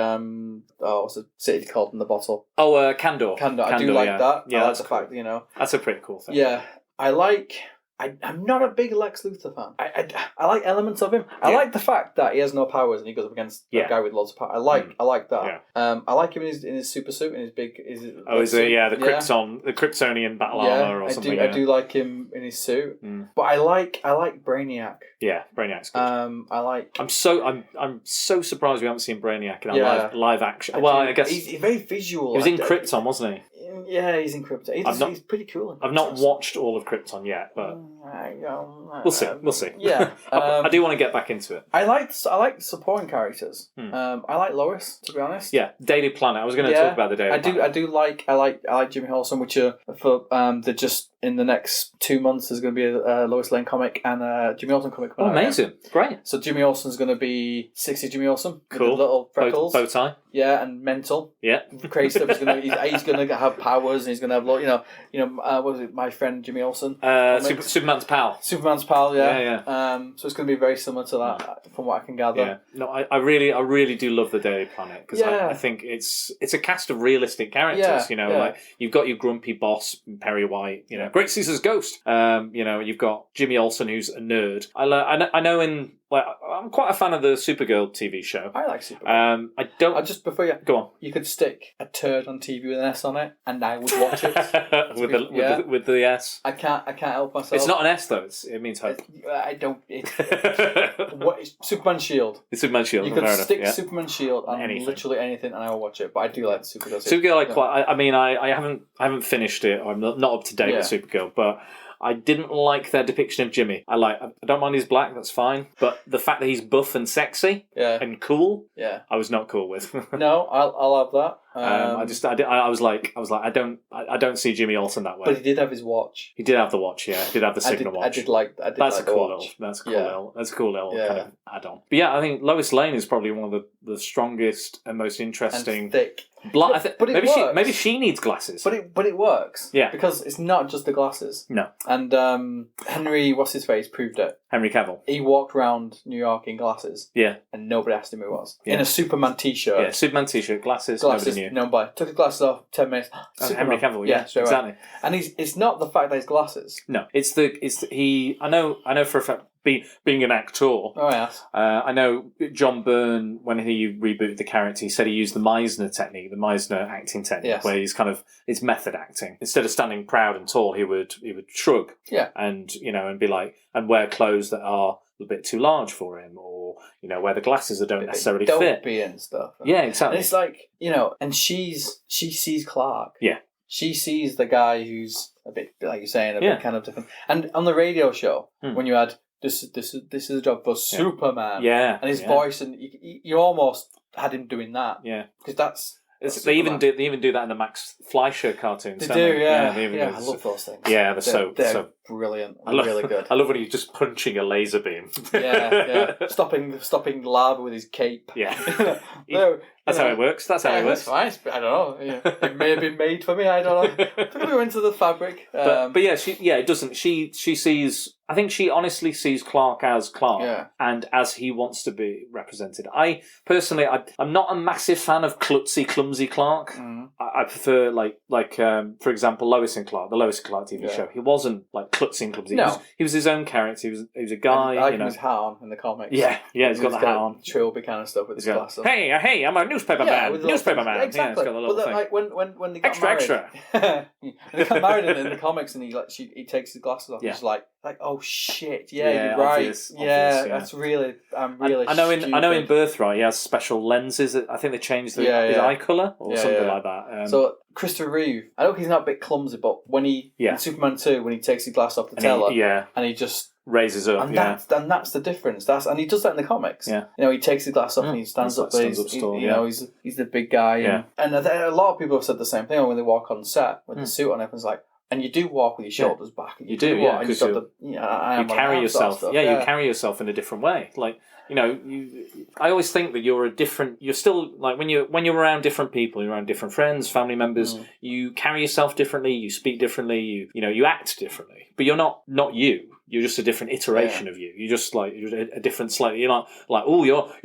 D: what's the city called in the bottle?
E: Oh, Kandor.
D: I do like that.
E: Yeah,
D: I like the fact
E: that's a pretty cool thing.
D: Yeah, I like. I'm not a big Lex Luthor fan. I like elements of him. I like the fact that he has no powers and he goes up against a guy with lots of power. I like that. Yeah. I like him in his super suit, in his big.
E: The Kryptonian battle armor or something.
D: I do like him in his suit, but I like Brainiac.
E: Yeah, Brainiac's good.
D: I'm
E: so surprised we haven't seen Brainiac in live action. I guess
D: he's very visual.
E: He was in Krypton, wasn't he?
D: Yeah, he's in Krypton. He's pretty cool.
E: I've not watched all of Krypton yet, but We'll see. We'll see.
D: Yeah,
E: I do want to get back into it.
D: I like supporting characters. I like Lois, to be honest.
E: Yeah, Daily Planet. I was going to talk about the Daily Planet.
D: I like Jimmy Olsen, which for they're just in the next 2 months there's going to be a Lois Lane comic and a Jimmy Olsen comic.
E: Oh, amazing! Great.
D: So Jimmy Olsen's going to be 60 Jimmy Olsen with
E: Cool.
D: the little freckles,
E: bow tie.
D: Yeah, and mental.
E: Yeah,
D: crazy stuff. He's going to have powers, and he's going to have what was it? My friend Jimmy Olsen.
E: Superman's pal.
D: Superman's pal. Yeah.
E: Yeah.
D: So it's going to be very similar to that, from what I can gather.
E: Yeah. No, I really do love the Daily Planet because I think it's a cast of realistic characters.
D: Yeah,
E: like you've got your grumpy boss Perry White. Great Caesar's ghost. You've got Jimmy Olsen, who's a nerd. I know in. I'm quite a fan of the Supergirl TV show.
D: I like Supergirl.
E: I don't.
D: Just before you
E: go on,
D: you could stick a turd on TV with an S on it, and I would watch it
E: with the S.
D: I can't help myself.
E: It's not an S though. It means hope.
D: I don't. Superman Shield.
E: It's Superman Shield.
D: You could stick Superman Shield on literally anything, and I will watch it. But I do like the Supergirl.
E: Supergirl, I haven't finished it. I'm not up to date with Supergirl, but. I didn't like their depiction of Jimmy. I don't mind he's black, that's fine. But the fact that he's buff and sexy and cool, I was not cool with.
D: No, I'll have that.
E: I was like, I don't see Jimmy Olsen that way.
D: But he did have his watch.
E: He did have the watch, yeah. He did have the signal watch. That's a cool little kind of add-on. But yeah, I think Lois Lane is probably one of the strongest and most interesting.
D: And thick.
E: But maybe she needs glasses.
D: But it works.
E: Yeah.
D: Because it's not just the glasses.
E: No.
D: And Henry, what's his face, proved it.
E: Henry Cavill.
D: He walked around New York in glasses.
E: Yeah.
D: And nobody asked him who it was.
E: Yeah.
D: In a Superman t-shirt.
E: Yeah, Superman t-shirt, glasses nobody knew.
D: No, but took his glasses off, 10 minutes.
E: Henry Cavill, yeah, exactly.
D: Away. And it's not the fact that he's glasses.
E: No, I know for a fact, being an actor.
D: Oh, yes.
E: I know John Byrne, when he rebooted the character, he said he used the Meisner technique, the Meisner acting technique, where he's it's method acting. Instead of standing proud and tall, he would shrug, and and be like, and wear clothes that are a bit too large for him, or wear the glasses that don't necessarily fit.
D: Dopey and stuff.
E: Yeah, exactly.
D: And it's like and she sees Clark.
E: Yeah,
D: she sees the guy who's a bit, like you're saying, a bit kind of different. And on the radio show, when you had. This is a job for Superman.
E: Yeah,
D: and his voice, and you almost had him doing that.
E: Yeah,
D: because that's
E: they even do that in the Max Fleischer cartoons.
D: They do, yeah.
E: I
D: love those things.
E: Yeah, they're so
D: brilliant. Really good.
E: I love when he's just punching a laser beam.
D: yeah. Stopping lava with his cape.
E: Yeah, that's how it works. That's how it works.
D: That's fine. I don't know. Yeah. It may have been made for me. I don't know. Took me into the fabric.
E: But yeah, it doesn't. She sees. I think she honestly sees Clark as Clark and as he wants to be represented. I personally, I'm not a massive fan of klutzy, clumsy Clark. Mm. I prefer for example, Lois and Clark, the Lois and Clark TV show. He wasn't like klutzy and clumsy.
D: No.
E: He was his own character. He was a guy.
D: I like his hat on in the comics.
E: Yeah, he's got the hat on.
D: Trilby kind of stuff with his glasses.
E: Hey, I'm a newspaper man. Newspaper man.
D: Exactly.
E: Yeah, it's got the little thing.
D: Like when they got married.
E: Extra.
D: They got married in the comics, and he takes his glasses off. Yeah. He's like, oh shit, you're right. Obvious, that's really, I'm really.
E: I know in Birthright he has special lenses. I think they changed his eye colour or something like that.
D: So Christopher Reeve, I know he's not a bit clumsy, but when in Superman 2, when he takes his glass off the teller, and he just
E: raises up,
D: and that's the difference. And he does that in the comics.
E: Yeah,
D: he takes his glass off and he stands up. He's the big guy. And a lot of people have said the same thing when they walk on set with the suit on. Everyone's like. And you do walk with your shoulders back. And you do, and you've got you
E: carry yourself.
D: Stuff,
E: you carry yourself in a different way. Like I always think that you're still like when you're around different people, you're around different friends, family members. You carry yourself differently. You speak differently. You act differently. But you're not you. You're just a different iteration of you. You're just you're a different slightly. You're not like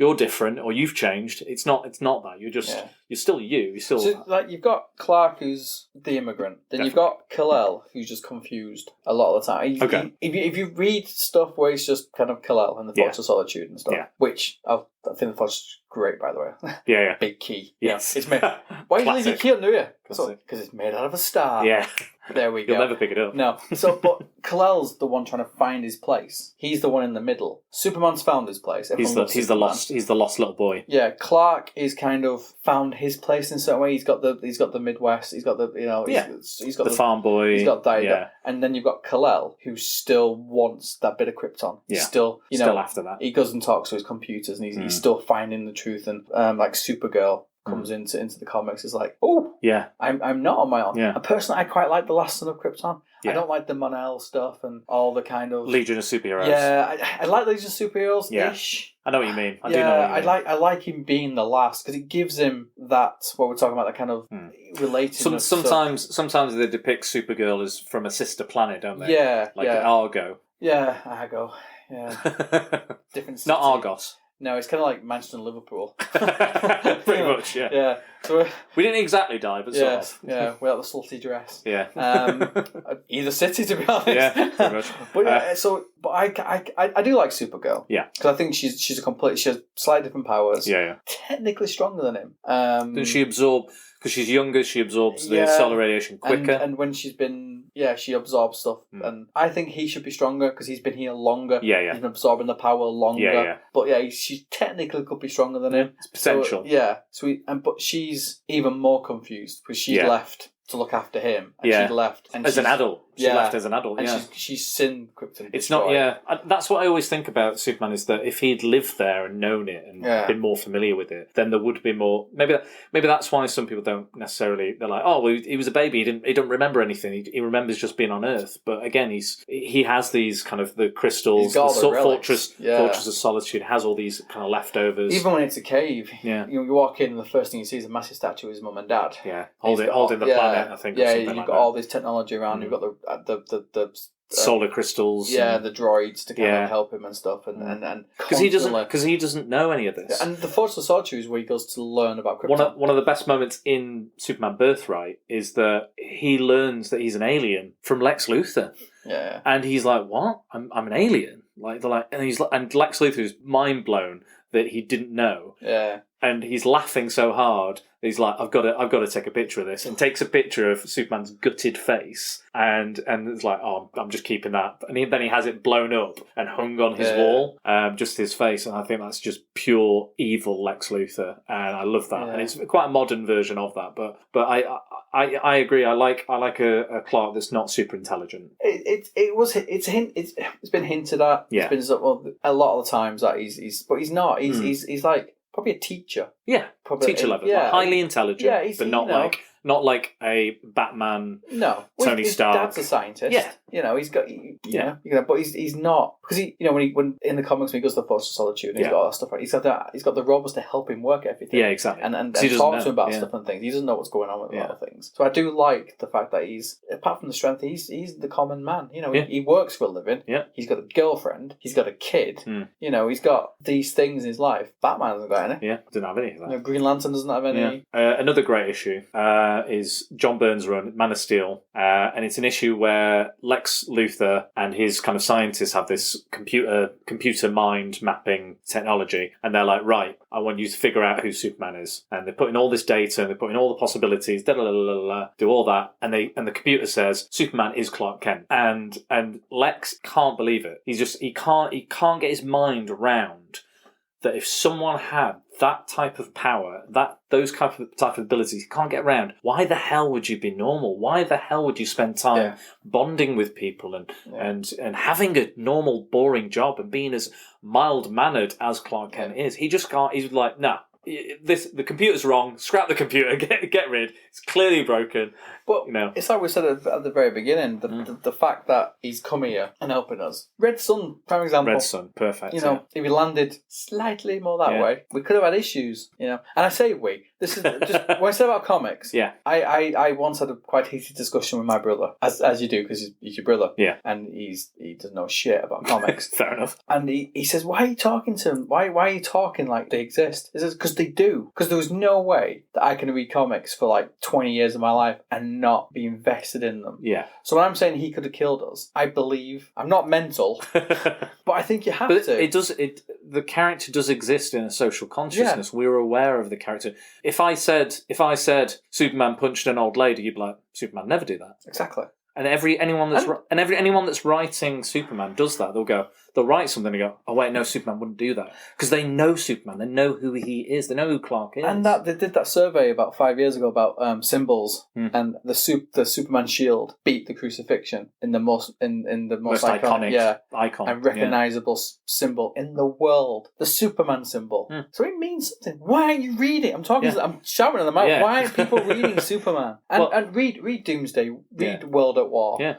E: you're different or you've changed. It's not that. You're just you're still you. You're still
D: so, you've got Clark who's the immigrant. Then you've got Kal-El who's just confused a lot of the time.
E: Okay.
D: If you read stuff where it's just kind of Kal-El and the Thoughts of Solitude and stuff, which I think the Thoughts is great, by the way.
E: Yeah.
D: Big key.
E: Yes.
D: It's made. Why do you leave your key on, do you? Because it's made out of a star.
E: Yeah.
D: There we go.
E: You'll never pick it up.
D: No. So, but Kal-El's the one trying to find his place. He's the one in the middle. Superman's found his place.
E: He's the lost little boy.
D: Yeah, Clark is kind of found his place in some way. He's got the Midwest. He's got the he's got
E: the farm boy.
D: He's got that.
E: Yeah.
D: And then you've got Kal-El, who still wants that bit of Krypton. He's
E: Yeah.
D: still
E: after that.
D: He goes and talks to his computers, and he's still finding the truth. And like Supergirl comes into the comics, is like, oh,
E: yeah,
D: I'm not on my own.
E: Yeah.
D: And personally, I quite like the Last Son of Krypton.
E: Yeah.
D: I don't like the Mon-El stuff and all the kind of
E: Legion of Superheroes.
D: Yeah, I like Legion of Superheroes ish.
E: I know what you mean. I do know what you mean.
D: I like him being the last because it gives him that what we're talking about, that kind of relatedness.
E: Sometimes they depict Supergirl as from a sister planet, don't they?
D: Yeah,
E: like Argo.
D: Yeah, Argo. Yeah, different. City.
E: Not Argos.
D: No, it's kind of like Manchester and Liverpool.
E: Pretty much, yeah.
D: Yeah. So
E: we didn't exactly die, but sort of.
D: Yeah, without the slutty dress.
E: Yeah.
D: Either city, to be honest.
E: Yeah, pretty much.
D: But I do like Supergirl.
E: Yeah.
D: Because I think she has slightly different powers.
E: Yeah.
D: Technically stronger than him.
E: Does she absorb? Because she's younger, she absorbs the solar radiation quicker.
D: And when she's been, she absorbs stuff. And I think he should be stronger because he's been here longer.
E: Yeah.
D: He's been absorbing the power longer.
E: Yeah.
D: But she technically could be stronger than him.
E: It's potential.
D: So, but she's even more confused because she's left to look after him. And she's left. And
E: as an adult. She left as an adult,
D: and she's seen Krypton.
E: It's not, that's what I always think about Superman, is that if he'd lived there and known it and been more familiar with it, then there would be more. Maybe that's why some people don't necessarily. They're like, oh, well, he was a baby. He don't remember anything. He remembers just being on Earth. But again, he has these kind of the crystals, the fortress of solitude has all these kind of leftovers.
D: Even when it's a cave, you walk in and the first thing you see is a massive statue of his mum and dad.
E: Yeah, holding the planet. I think.
D: Yeah, you've got all this technology around. You've got the
E: solar crystals.
D: The droids to kind of help him and stuff, and
E: because he doesn't know any of this.
D: And the Fortress of Solitude is where he goes to learn about Krypton.
E: One of the best moments in Superman Birthright is that he learns that he's an alien from Lex Luthor.
D: Yeah,
E: and he's like, "What? I'm an alien." And Lex Luthor is mind blown that he didn't know.
D: Yeah.
E: And he's laughing so hard, he's like, I've got to take a picture of this, and takes a picture of Superman's gutted face, and it's like, oh, I'm just keeping that. And then he has it blown up and hung on his wall, just his face, and I think that's just pure evil Lex Luthor, and I love that. And it's quite a modern version of that, but I agree. I like a Clark that's not super intelligent.
D: It's been hinted at.
E: Yeah.
D: It's been a lot of the times that but he's not. He's like probably a teacher.
E: Yeah, probably teacher level. Yeah, highly intelligent. Yeah, but not like a Batman.
D: No,
E: Tony Stark.
D: His dad's a scientist. Yeah, he's got. But he's not, because when in the comics when he goes to the Fortress of Solitude, and he's got all that stuff. He's got the robots to help him work everything.
E: Yeah, exactly.
D: And talk to him about stuff and things. He doesn't know what's going on with a lot of things. So I do like the fact that he's, apart from the strength, he's the common man. He works for a living.
E: Yeah.
D: He's got a girlfriend. He's got a kid. He's got these things in his life. Batman hasn't got any.
E: Yeah, doesn't have any of that.
D: Green Lantern doesn't have any.
E: Another great issue is John Byrne's run, Man of Steel, and it's an issue where Lex Luthor and his kind of scientists have this computer mind mapping technology, and they're like, right, I want you to figure out who Superman is, and they put in all this data, and they put in all the possibilities, do all that, and the computer says Superman is Clark Kent, and Lex can't believe it. He can't get his mind around that if someone had that type of power, those type of abilities, you can't get around. Why the hell would you be normal? Why the hell would you spend time bonding with people and having a normal, boring job and being as mild-mannered as Clark Kent is? He just can't. He's like, nah. The computer's wrong. Scrap the computer. Get rid. It's clearly broken.
D: But it's like we said at the very beginning. The fact that he's come here and helping us. Red Sun, prime example.
E: Red Sun, perfect.
D: If he landed slightly more that way, we could have had issues. And I say we. This is just when I say about comics.
E: Yeah.
D: I once had a quite heated discussion with my brother, as you do, because he's your brother.
E: Yeah.
D: And he doesn't know shit about comics.
E: Fair enough.
D: And he says, "Why are you talking to him? Why are you talking like they exist?" He says, "Because Because they do. Because there was no way that I can read comics for like 20 years of my life and not be invested in them.
E: Yeah.
D: So when I'm saying he could have killed us, I believe. I'm not mental, but I think you have
E: But
D: to.
E: the character does exist in a social consciousness. Yeah. We're aware of the character. If I said Superman punched an old lady, you'd be like, Superman never do that.
D: Exactly.
E: And anyone that's writing Superman does that. They'll write something and go, oh wait, no, Superman wouldn't do that, because they know Superman, they know who he is, they know who Clark is.
D: And they did that survey about 5 years ago about symbols, and the Superman shield beat the crucifixion in the most iconic
E: icon
D: and recognizable symbol in the world, the Superman symbol. So it means something. Why aren't you reading? I'm shouting at them out. Why aren't people reading Superman? And read Doomsday, read World at War.
E: Yeah.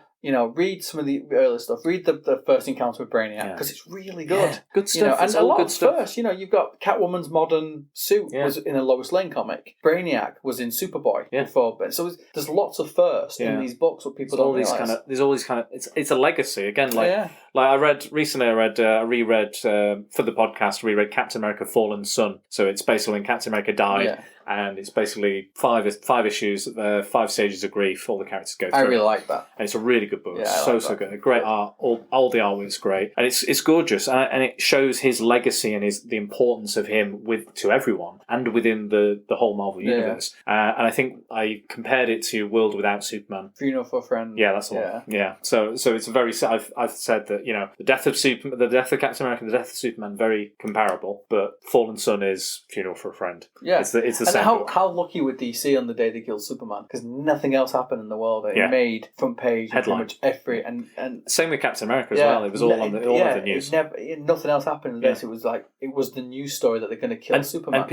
D: Read some of the earlier stuff. Read the first encounter with Brainiac, because it's really good.
E: Yeah. Good stuff.
D: And
E: it's
D: a
E: all
D: lot
E: good
D: of
E: stuff.
D: first. You've got Catwoman's modern suit was in a Lois Lane comic. Brainiac was in Superboy before. So there's lots of first in these books what people don't realize.
E: There's all these kind of. It's a legacy again. Like I read recently. I reread for the podcast. Reread Captain America: Fallen Sun. So it's basically when Captain America died. Yeah. And it's basically five issues, 5 stages of grief. All the characters go through.
D: I really like that,
E: and it's a really good book.
D: Yeah,
E: so good. Great art. All the artwork's great, and it's gorgeous, and it shows his legacy and the importance of him to everyone and within the whole Marvel universe. And I think I compared it to World Without Superman.
D: Funeral for a Friend.
E: Yeah, that's the one. Yeah. So it's a very. I've said that the death of Superman, the death of Captain America, and the death of Superman, very comparable. But Fallen Sun is Funeral for a Friend. Yeah, it's the.
D: And how lucky were DC on the day they killed Superman? Because nothing else happened in the world. It made front page
E: headline.
D: Pretty much and
E: same with Captain America as well. It was all on the news.
D: Nothing else happened in this. It was like it was the news story that they're going to kill Superman.
E: And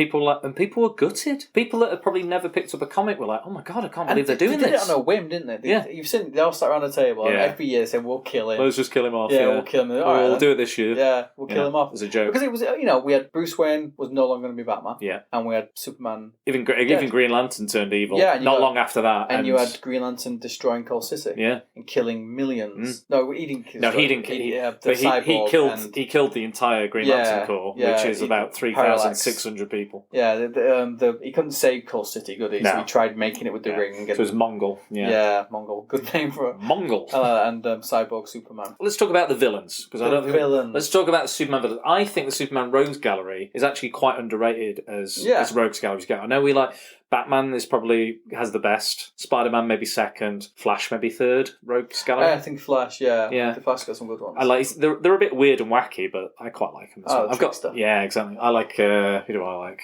E: people were gutted. People that had probably never picked up a comic were like, "Oh my god, I can't believe they're doing this."
D: They did it on a whim, didn't they? You've seen they all sat around the table and every year they said, "We'll kill him."
E: Let's just kill him off.
D: Yeah, we'll kill him.
E: We'll do it this year.
D: Yeah, we'll kill him off
E: as a joke.
D: Because it was we had Bruce Wayne was no longer going to be Batman.
E: Yeah,
D: and we had Superman.
E: Even Green Lantern turned evil. Yeah, not long after that.
D: And you had Green Lantern destroying Coal City.
E: Yeah,
D: and killing millions. No, he didn't.
E: He killed the entire Green Lantern Corps, which is about 3,600 people.
D: Yeah, he couldn't save Coal City, could he? No. So he tried making it with the ring.
E: So it was Mongol.
D: Yeah, Mongol. Good name for it.
E: Mongol.
D: And Cyborg Superman.
E: Let's talk about the villains, because let's talk about the Superman villains. I think the Superman Rogues Gallery is actually quite underrated as Rogues Galleries go. I know we like. Batman has the best. Spider-Man maybe second. Flash maybe third. Rogues Gallery.
D: I think Flash. Yeah. The Flash got some good ones.
E: I like. They're a bit weird and wacky, but I quite like them. I've got stuff. Yeah, exactly. I like. Who do I like?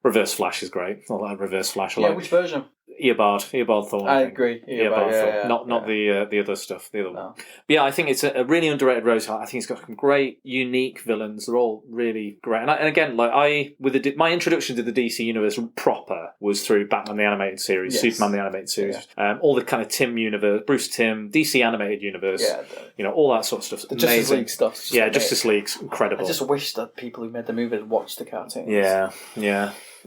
E: Reverse Flash is great. I like Reverse Flash.
D: Which version?
E: Eobard Thorne.
D: I agree.
E: Eobard Thorne. Not the other stuff. The other one. But yeah, I think it's a really underrated Rose. I think it's got some great, unique villains. They're all really great. And again, my introduction to the DC universe proper was through Batman the Animated Series, Superman the Animated Series, all the kind of Tim universe, Bruce Timm, DC Animated Universe, all that sort of stuff.
D: The Justice League stuff.
E: Yeah, Justice League's incredible.
D: I just wish that people who made the movie had watched the cartoons.
E: Yeah.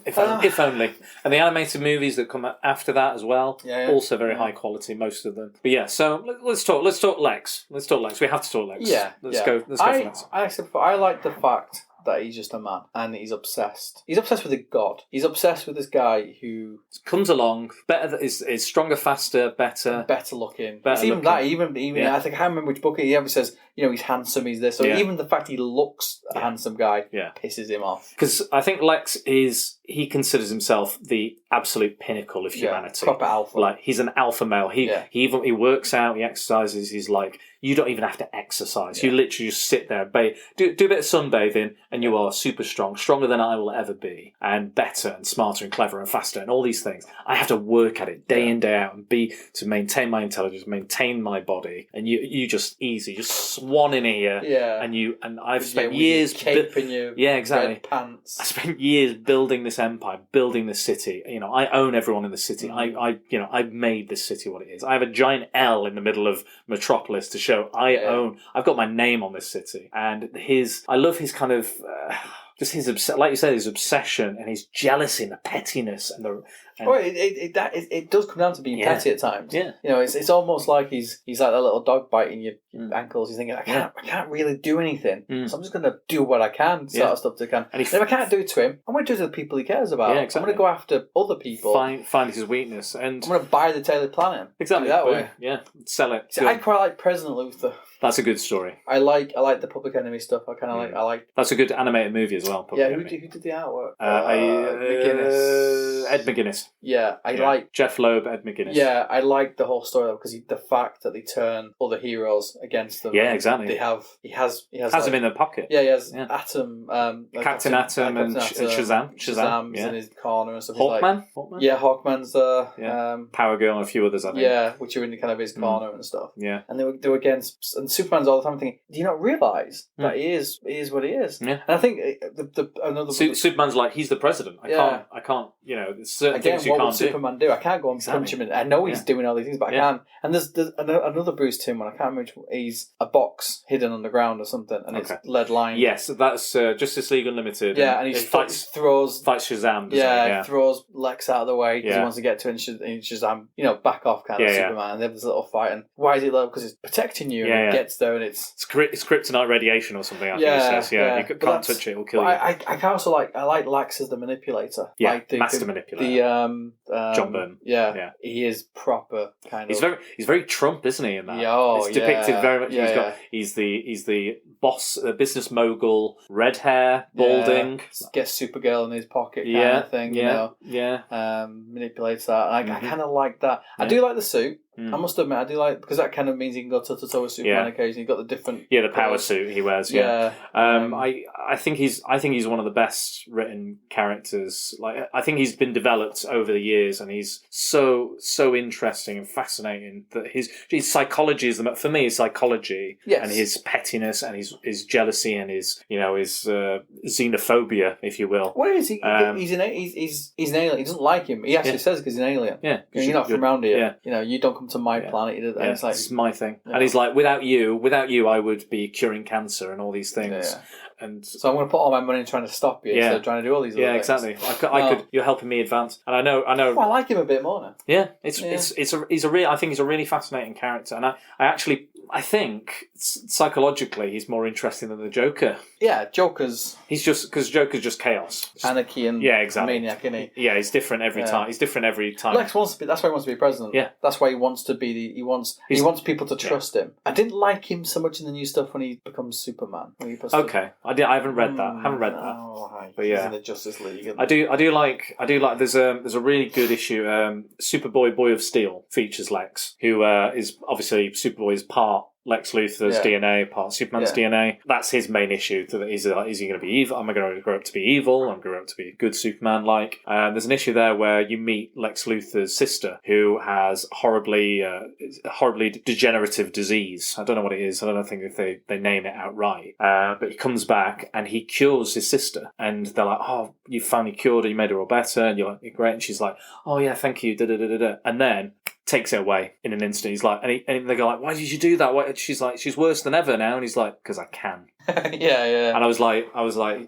E: If only. And the animated movies that come after that as well, also very high quality, most of them. But so let's talk Lex. We have to talk Lex. Let's go for Lex.
D: I like the fact that he's just a man and he's obsessed. He's obsessed with a god. He's obsessed with this guy who
E: comes along, is stronger, faster, better
D: looking. It's even that. Even I think I can't remember which book he ever says. He's handsome. He's this. So even the fact he looks a handsome guy pisses him off.
E: Because I think Lex he considers himself the absolute pinnacle of humanity.
D: Proper alpha.
E: Like he's an alpha male. He works out. He exercises. He's like, you don't even have to exercise. You literally just sit there, do a bit of sunbathing, and you are super strong, stronger than I will ever be, and better and smarter and clever and faster and all these things. I have to work at it day in, day out, and to maintain my intelligence, maintain my body, and you just swan in here.
D: Yeah.
E: And I've spent years
D: cape in your
E: exactly.
D: red pants.
E: I spent years building this empire, building this city. I own everyone in the city. I've made this city what it is. I have a giant L in the middle of Metropolis to show I've got my name on this city. And I love his kind of just his like you said, his obsession and his jealousy and the pettiness and the.
D: Well, it does come down to being petty at times.
E: Yeah.
D: You know, it's almost like he's like that little dog biting your ankles. He's thinking, I can't really do anything, so I'm just going to do what I can, sort of stuff to can. And if I can't do it to him, I'm going to do it to the people he cares about.
E: Yeah, exactly.
D: I'm going to go after other people.
E: Find his weakness, and
D: I'm going to buy the Daily Planet.
E: Exactly
D: that way.
E: Yeah, sell it.
D: See, I quite like President Luthor.
E: That's a good story.
D: I like the Public Enemy stuff. I kind of like.
E: That's a good animated movie as well. Public
D: Enemy. Who did the artwork? McGuinness.
E: Ed McGuinness.
D: Yeah, I like
E: Jeff Loeb, Ed McGuinness.
D: Yeah, I like the whole story because the fact that they turn other heroes against them.
E: Yeah, exactly.
D: He has
E: them in their pocket.
D: Yeah, he has Atom,
E: Captain Atom and Shazam.
D: Shazam's in his corner and stuff.
E: Hawkman.
D: Yeah, Hawkman's
E: Power Girl and a few others, I think.
D: Yeah, which are in kind of his corner and stuff.
E: Yeah,
D: and they were against, and Superman's all the time thinking, do you not realise that he is what he is?
E: Yeah,
D: and I think
E: Superman's like, he's the president. I can't. You know, there's certain things you
D: what
E: can't
D: would Superman do? I can't go and punch him in. I know he's doing all these things, but I can't. And there's another Bruce Timm one. I can't remember. He's a box hidden underground or something, and it's lead lined.
E: Yes, that's Justice League Unlimited.
D: Yeah, and he
E: fights
D: Shazam.
E: Yeah,
D: throws Lex out of the way because he wants to get to it, and Shazam, back off kind of Superman. And they have this little fight, and why is it low? Because it's protecting you. And it gets there, and it's
E: kryptonite radiation or something. I think it says. Yeah, you can't touch it; it'll kill you.
D: I also like Lex as the manipulator.
E: Yeah,
D: like
E: master manipulator. John Byrne.
D: Yeah, he is proper kind of.
E: He's very Trump, isn't he? In that, it's depicted very much. He's the boss, business mogul, red hair, balding,
D: gets Supergirl in his pocket, kind of thing. Manipulates that. I kind of like that. I do like the suit. I must admit, I do like, because that kind of means he can go toe to toe with Superman occasionally. You've got the different
E: the power suit he wears. I think he's one of the best written characters. Like, I think he's been developed over the years, and he's so interesting and fascinating. That his psychology is for me. His psychology and his pettiness and his jealousy and his xenophobia, if you will.
D: What is he? He's an alien. He doesn't like him. He actually says because he's an alien.
E: Yeah,
D: you're not from around here.
E: Yeah.
D: You don't come to my planet. And it's like,
E: it's my thing. And he's like, without you, I would be curing cancer and all these things.
D: Yeah.
E: And
D: so I'm going to put all my money in trying to stop you instead of trying to do all these other things.
E: Exactly. I could. You're helping me advance, and I know.
D: Well, I like him a bit more now.
E: Yeah, I think he's a really fascinating character, and I think psychologically he's more interesting than the Joker.
D: Yeah, Joker's
E: Joker's just chaos,
D: anarchy, and maniac, isn't he?
E: Yeah, he's different every time. He's different every time.
D: Lex wants to be. That's why he wants to be president.
E: Yeah,
D: that's why he wants to be. He wants people to trust him. I didn't like him so much in the new stuff when he becomes Superman.
E: Okay, I haven't read that. But
D: he's in the Justice League.
E: I do like. There's a really good issue. Superboy, Boy of Steel features Lex, who is obviously Superboy's part Lex Luthor's DNA, part Superman's DNA. That's his main issue. Is he going to be evil? Am I going to grow up to be evil? I'm going to grow up to be a good Superman-like. There's an issue there where you meet Lex Luthor's sister, who has horribly degenerative disease. I don't know what it is. I don't think if they name it outright. But he comes back and he cures his sister. And they're like, oh, you finally cured her. You made her all better. And you're like, great. And she's like, oh, yeah, thank you. And then takes it away in an instant. He's like, and they go like, why did you do that? She's like, she's worse than ever now. And he's like, because I can.
D: Yeah.
E: And I was like,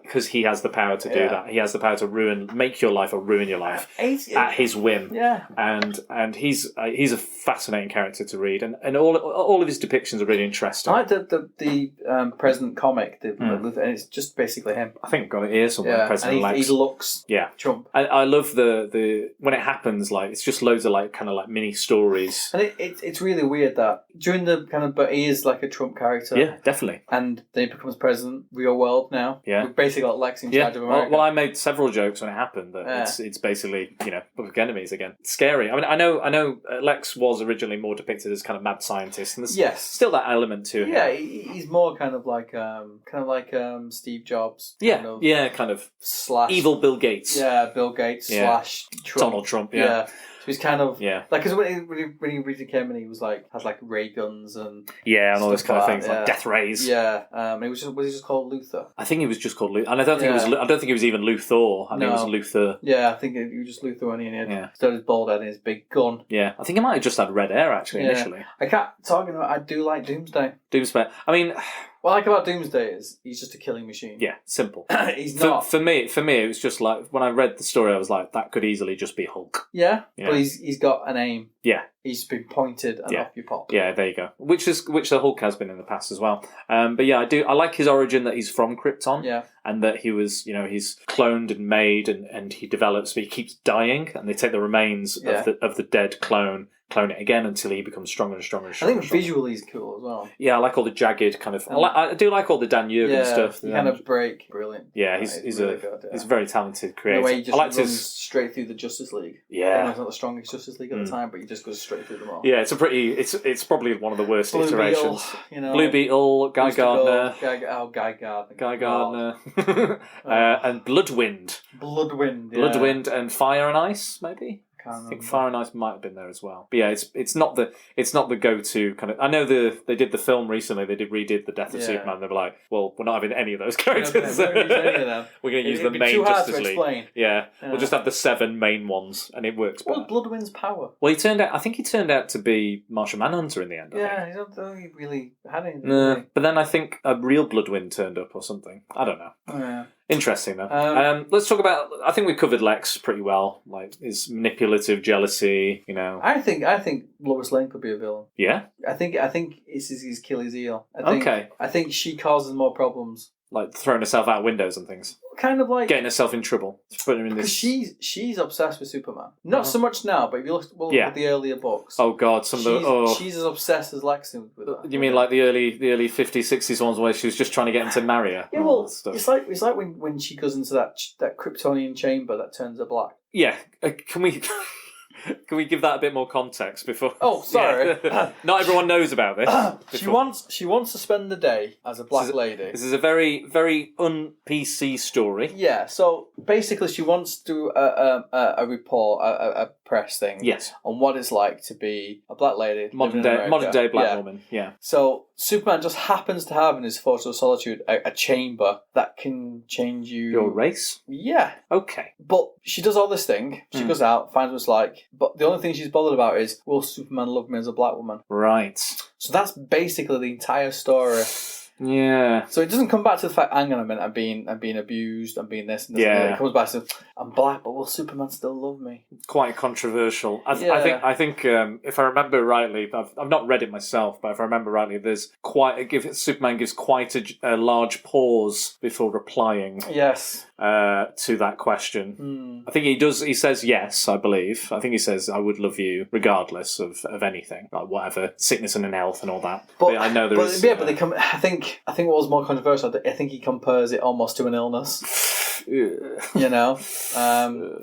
E: because he has the power to do that. He has the power to make your life or ruin your life at his whim.
D: Yeah.
E: And he's a fascinating character to read, and all of his depictions are really interesting.
D: I like the President comic, and it's just basically him.
E: I think I've got it here somewhere.
D: Yeah.
E: President
D: and he looks Trump.
E: I love the when it happens, like it's just loads of like kind of like mini stories.
D: And it's really weird that during the kind of, but he is like a Trump character.
E: Yeah, definitely.
D: And then he becomes president, real world now.
E: Yeah.
D: We've basically got Lex in charge of America.
E: Well, I made several jokes when it happened that it's basically, Public Enemies again. It's scary. I mean, I know Lex was originally more depicted as kind of mad scientist, and there's still that element to him.
D: Yeah, he's more kind of like Steve Jobs.
E: Kind of
D: slash
E: evil Bill Gates.
D: Yeah, Bill Gates slash Trump.
E: Donald Trump. Yeah.
D: So he's kind of like, because when he originally came in, he was like had like ray guns and
E: all those kind of things like death rays.
D: Yeah, was he just called Luthor?
E: I think he was just called Luthor, and I don't think it was even Luthor. I think it was Luthor.
D: Yeah, I think he was just Luthor when he had still his bald head and his big gun.
E: Yeah, I think he might have just had red hair actually initially.
D: I do like Doomsday.
E: I mean,
D: What I like about Doomsday is he's just a killing machine.
E: Yeah, simple.
D: He's not.
E: For me, it was just like when I read the story, I was like, that could easily just be Hulk.
D: Yeah,
E: Yeah.
D: but he's got an aim.
E: Yeah.
D: He's been pointed and
E: Yeah.
D: off you pop.
E: Yeah, there you go. Which the Hulk has been in the past as well. But yeah, I like his origin that he's from Krypton.
D: Yeah.
E: And that he was, he's cloned and made and he develops, but he keeps dying, and they take the remains of the dead clone it again until he becomes stronger and stronger and
D: I
E: stronger.
D: think visually he's cool as well.
E: Yeah, I like all the jagged kind of. I do like all the Dan Jurgen stuff.
D: He kind of break, brilliant.
E: Yeah, he's
D: really good.
E: He's a very talented creator.
D: The way he just
E: I liked
D: runs straight through the Justice League.
E: Yeah.
D: He's not the strongest Justice League at the time, but he just goes straight through them all.
E: Yeah, it's probably one of the worst
D: Blue
E: iterations.
D: Beetle,
E: Blue Beetle, Guy Gardner.
D: Guy Gardner.
E: And Bloodwind.
D: Bloodwind. Yeah.
E: Bloodwind and Fire and Ice, maybe.
D: I
E: think Fire and Ice might have been there as well. But yeah, it's not the go-to kind of. I know they did the film recently. They redid the Death of Superman. They were like, well, we're not having any of those characters.
D: We're going to use any of them.
E: We're going to use the
D: It'd be
E: main
D: too hard
E: Justice
D: to
E: League.
D: explain.
E: Yeah, we'll just have the 7 main ones, and it works.
D: What was Bloodwind's power?
E: Well, I think he turned out to be Martian Manhunter in the end.
D: I don't think he really had anything.
E: No, but then I think a real Bloodwind turned up or something. I don't know.
D: Oh, yeah.
E: Interesting though. Let's talk about. I think we covered Lex pretty well, like his manipulative jealousy.
D: I think Lois Lane could be a villain.
E: Yeah.
D: I think it's his Achilles heel. I think she causes more problems.
E: Like throwing herself out windows and things.
D: Kind of like
E: getting herself in trouble. Putting her in this.
D: She's obsessed with Superman. Not so much now, but if you look at the earlier books.
E: Oh God, she's
D: as obsessed as Lex is with that.
E: You mean like the early 50s, 60s ones where she was just trying to get him to marry her?
D: Yeah, well, it's like when she goes into that Kryptonian chamber that turns her black.
E: Yeah, can we? Can we give that a bit more context before?
D: Oh, sorry.
E: Yeah. Not everyone knows about this.
D: She wants to spend the day as a black lady.
E: This is a very, very un-PC story.
D: Yeah. So basically, she wants to do a report, a press thing.
E: Yes.
D: On what it's like to be a black lady,
E: modern day black woman. Yeah.
D: So Superman just happens to have in his Fortress of Solitude a chamber that can change your
E: race.
D: Yeah.
E: Okay.
D: But she does all this thing. She goes out, finds what it's like. But the only thing she's bothered about is, will Superman love me as a black woman?
E: Right.
D: So that's basically the entire story.
E: Yeah.
D: So it doesn't come back to the fact, hang on a minute, I'm being abused, I'm being this and this.
E: Yeah.
D: And it comes back to, I'm black, but will Superman still love me?
E: Quite controversial. I think if I remember rightly, I've not read it myself, but if I remember rightly, there's Superman gives quite a large pause before replying.
D: Yes.
E: To that question. I think he does. He says yes, I believe. I think he says, I would love you regardless of anything, like whatever, sickness and health and all that. But I know there is.
D: Yeah, but they come. I think what was more controversial, I think he compares it almost to an illness. But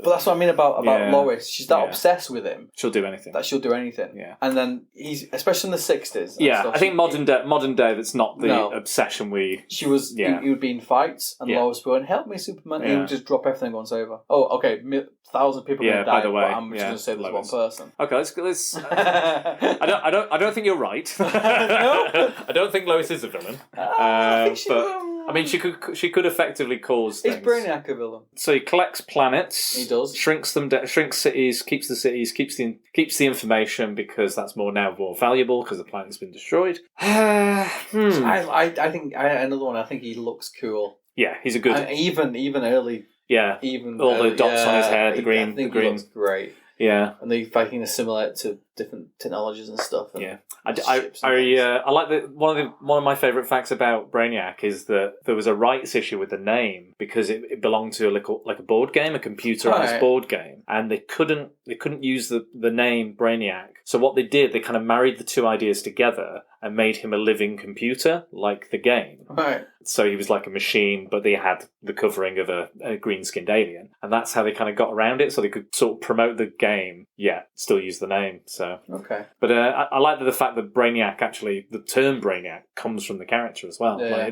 D: that's what I mean about Lois. She's that obsessed with him.
E: She'll do anything.
D: That she'll do anything.
E: Yeah.
D: And then he's, especially in the 60s.
E: Yeah, I think modern day. That's not the obsession we.
D: She was. Yeah. He would be in fights, and Lois would go, help me, Superman. And he would just drop everything and go and save her. Oh, okay. 1,000 people are going to die. By the way, but I'm just going to save this one person.
E: Okay, let's. I don't think you're right. I don't think Lois is a villain.
D: I think she.
E: I mean, she could effectively cause things.
D: Is Brainiac a villain?
E: So he collects planets.
D: He does.
E: Shrinks them. Shrinks cities. Keeps the cities. Keeps the information because that's more valuable because the planet's been destroyed.
D: I think another one. I think he looks cool.
E: Yeah, he's a good.
D: Even early.
E: Yeah.
D: Even
E: all the dots on his head. The green.
D: I think
E: the green.
D: He looks great.
E: Yeah,
D: and they fucking assimilate to different technologies and stuff. And
E: yeah, I like one of my favourite facts about Brainiac is that there was a rights issue with the name because it belonged to like a board game, a computerized board game, and they couldn't use the name Brainiac. So what they did, they kind of married the two ideas together and made him a living computer, like the game.
D: Right.
E: So he was like a machine, but they had the covering of a green-skinned alien. And that's how they kind of got around it, so they could sort of promote the game, still use the name. So
D: okay.
E: But I like the fact that Brainiac, actually, the term Brainiac comes from the character as well.
D: Yeah.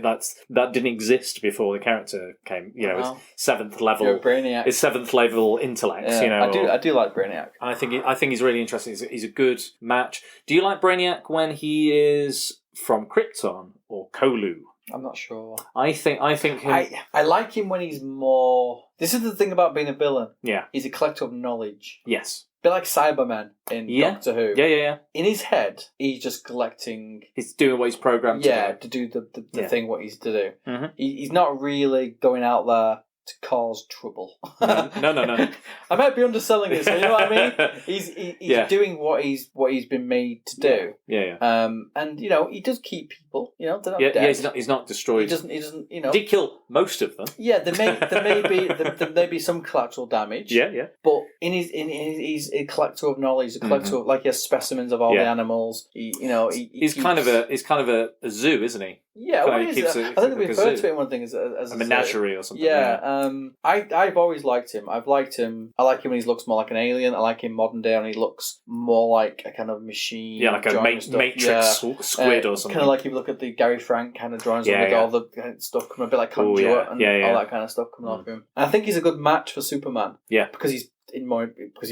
E: That didn't exist before the character came. It's seventh level.
D: You're Brainiac.
E: It's seventh level intellect.
D: Yeah, I do like Brainiac.
E: I think he's really interesting. He's a good match. Do you like Brainiac when he is from Krypton or Kolu?
D: I'm not sure.
E: I think him.
D: I like him when he's more. This is the thing about being a villain.
E: Yeah.
D: He's a collector of knowledge.
E: Yes.
D: bit like Cybermen in Doctor Who.
E: Yeah.
D: In his head, he's just collecting.
E: He's doing what he's programmed
D: to do the thing what he's to do.
E: Mm-hmm.
D: He's not really going out there to cause trouble.
E: No.
D: I might be underselling this, you know what I mean? He's doing what he's been made to do.
E: Yeah.
D: And he does keep people. They're not dead.
E: Yeah. He's not destroyed.
D: He doesn't. He
E: did kill most of them.
D: Yeah, there may be some collateral damage.
E: Yeah.
D: But he's a collector of knowledge. A collector of, he has specimens of all the animals. He's
E: kind of a zoo, isn't he?
D: Yeah, I think we referred to it in one thing as
E: a menagerie or something.
D: Yeah, I've always liked him. I like him when he looks more like an alien. I like him modern day when he looks more like a kind of machine.
E: Yeah, like a Matrix squid or something.
D: Kind of like if you look at the Gary Frank kind of drawings, with all the kind of stuff coming, a bit like Conjure and all that kind of stuff coming off him. And I think he's a good match for Superman.
E: Yeah,
D: because he's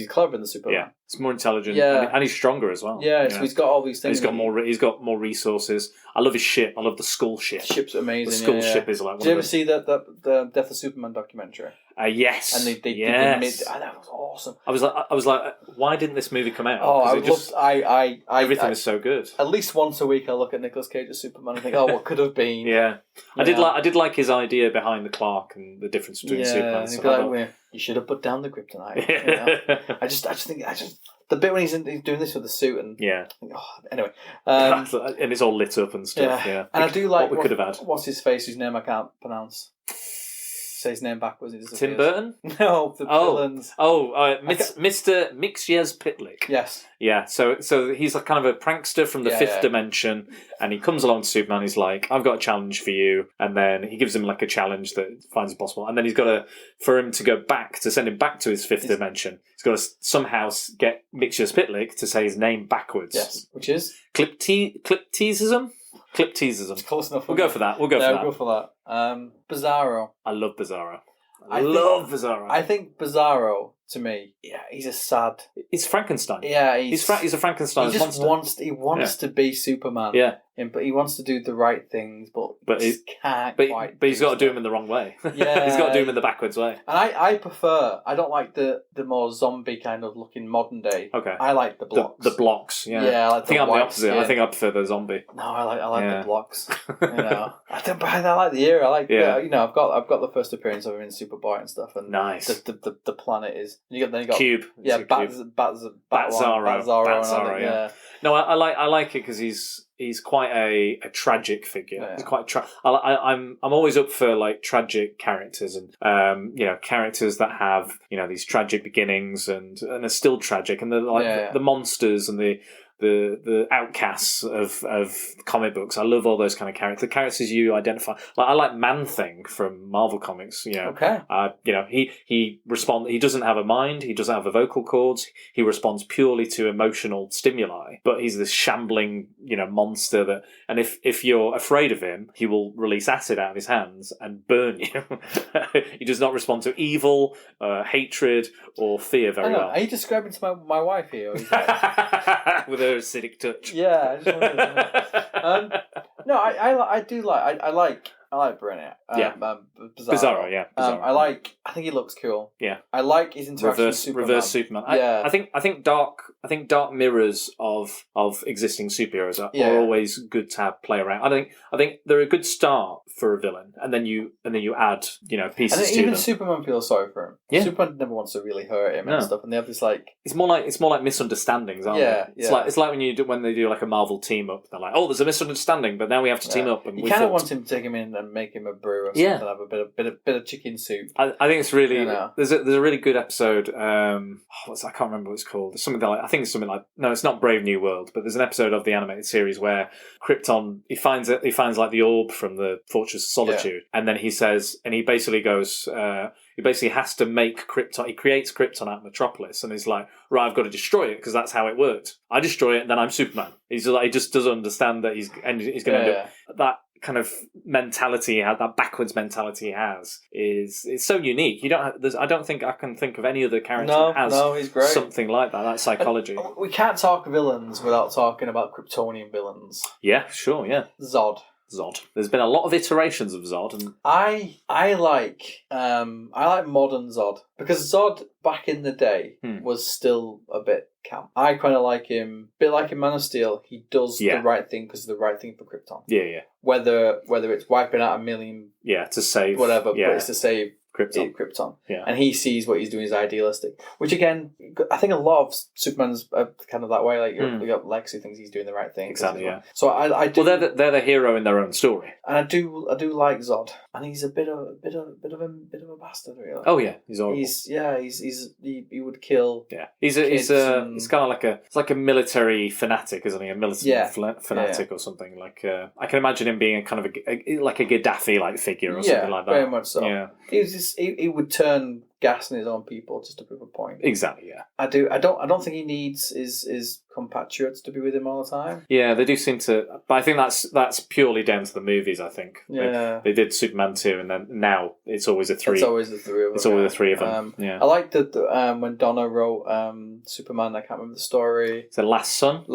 D: clever than the Superman.
E: Yeah, he's more intelligent. Yeah, and he's stronger as well.
D: Yeah, so he's got all these things.
E: He's got more resources. I love his ship. I love the skull ship.
D: The ship's amazing.
E: The skull ship is like.
D: Did you ever see the Death of Superman documentary?
E: Yes.
D: And they that was awesome.
E: I was like, why didn't this movie come out?
D: Everything
E: is so good.
D: At least once a week, I look at Nicolas Cage's Superman and think, what could have been?
E: Yeah, I did like his idea behind the Clark and the difference between Superman.
D: So you should have put down the kryptonite. I just think the bit when he's doing this with the suit and anyway,
E: and it's all lit up and stuff. Yeah.
D: And I do like
E: what we could have had.
D: What's his face? Whose name I can't pronounce. Say his name backwards.
E: Tim Burton?
D: No, the villains.
E: Mr. Mxyzptlk.
D: Yes.
E: Yeah, so he's like kind of a prankster from the fifth dimension, and he comes along to Superman. He's like, "I've got a challenge for you," and then he gives him like a challenge that finds impossible, and then he's got for him to go back to send him back to his fifth dimension. He's got to somehow get Mxyzptlk to say his name backwards.
D: Yes, which is
E: Cliptisism. Cliptisism.
D: Close enough.
E: We'll go for that. We'll go for
D: that. Bizarro.
E: I love Bizarro. I love Bizarro.
D: I think Bizarro, to me, he's a sad.
E: He's Frankenstein.
D: Yeah,
E: he's a Frankenstein monster.
D: He wants to be Superman.
E: Yeah.
D: But he wants to do the right things, but he can't quite.
E: But he's got to do them in the wrong way.
D: Yeah,
E: he's got to do them in the backwards way.
D: And I prefer. I don't like the more zombie kind of looking modern day.
E: Okay.
D: I like the blocks.
E: The blocks. Yeah.
D: Yeah.
E: I think I'm the opposite.
D: Skin.
E: I think I prefer the zombie.
D: No, I like the blocks. I like the era. I like. Yeah. I've got the first appearance of him in Superboy and stuff. And
E: nice.
D: The planet is. Then you got
E: Cube.
D: Yeah. Batzaro.
E: Yeah. No, I like it because he's quite a tragic figure.
D: Yeah.
E: He's quite I'm always up for like tragic characters and characters that have these tragic beginnings and are still tragic, and they're the monsters and the outcasts of comic books. I love all those kind of characters. The characters you identify. Like I like Man-Thing from Marvel Comics.
D: Okay.
E: He doesn't have a mind. He doesn't have a vocal cords. He responds purely to emotional stimuli. But he's this shambling, monster that. And if you're afraid of him, he will release acid out of his hands and burn you. He does not respond to evil, hatred, or fear very well.
D: Are you describing to my wife here? Or is
E: with her acidic touch.
D: Yeah, I just wanted to know. No, I do like. I like Brenner.
E: Bizarro. Yeah.
D: Bizarro. I think he looks cool.
E: Yeah.
D: I like his interaction with Superman.
E: Reverse Superman. I think dark mirrors of existing superheroes are always good to have play around. I think they're a good start for a villain, and then you add pieces
D: and
E: to
D: even
E: them.
D: Superman feels sorry for him.
E: Yeah.
D: Superman never wants to really hurt him and stuff, and they have this like
E: it's more like misunderstandings, aren't they? It's like when they do like a Marvel team up, they're like, oh, there's a misunderstanding, but now we have to team up. And
D: you kind of want him to take him in and make him a brew or something, and have a bit of chicken soup.
E: I think it's really there's a really good episode. I can't remember what it's called. There's something I think it's something like it's not Brave New World, but there's an episode of the animated series where Krypton he finds like the orb from the Fortress of Solitude, and then he says, and he basically goes. He basically has to make Krypton. He creates Krypton out of Metropolis, and he's like, right, I've got to destroy it because that's how it worked. I destroy it, and then I'm Superman. He just doesn't understand that he's going to end up that kind of mentality, that backwards mentality he has is so unique. I don't think I can think of any other character that has
D: he's great.
E: Something like that. That psychology.
D: We can't talk villains without talking about Kryptonian villains.
E: Yeah, sure, yeah.
D: Zod.
E: Zod. There's been a lot of iterations of Zod, and
D: I like modern Zod because Zod back in the day was still a bit camp. I kind of like him, a bit like in Man of Steel. He does the right thing because of the right thing for Krypton.
E: Yeah.
D: Whether it's wiping out a million,
E: to save
D: whatever, but it's to save
E: Krypton. Yeah.
D: And he sees what he's doing is idealistic. Which again, I think a lot of Superman's are kind of that way. Like you got Lex who thinks he's doing the right thing.
E: Exactly. Yeah.
D: So I do.
E: Well, they're the hero in their own story.
D: And I do like Zod, and he's a bit of a bastard, really.
E: Oh yeah, he's horrible.
D: He would kill.
E: Yeah, he's kind of like a military fanatic, isn't he? A military fanatic or something. Like I can imagine him being a kind of like a Gaddafi like figure or something like that.
D: Very much so.
E: Yeah,
D: he would turn gas on his own people just to prove a point.
E: Exactly. Yeah.
D: I don't think he needs his compatriots to be with him all the time.
E: Yeah, they do seem to, but I think that's purely down to the movies. I think.
D: Yeah.
E: They did Superman 2, and then now it's always a 3.
D: It's always the 3 of them.
E: It's always the 3 of them. Yeah.
D: I like that when Donna wrote Superman. I can't remember the story.
E: So Last Son.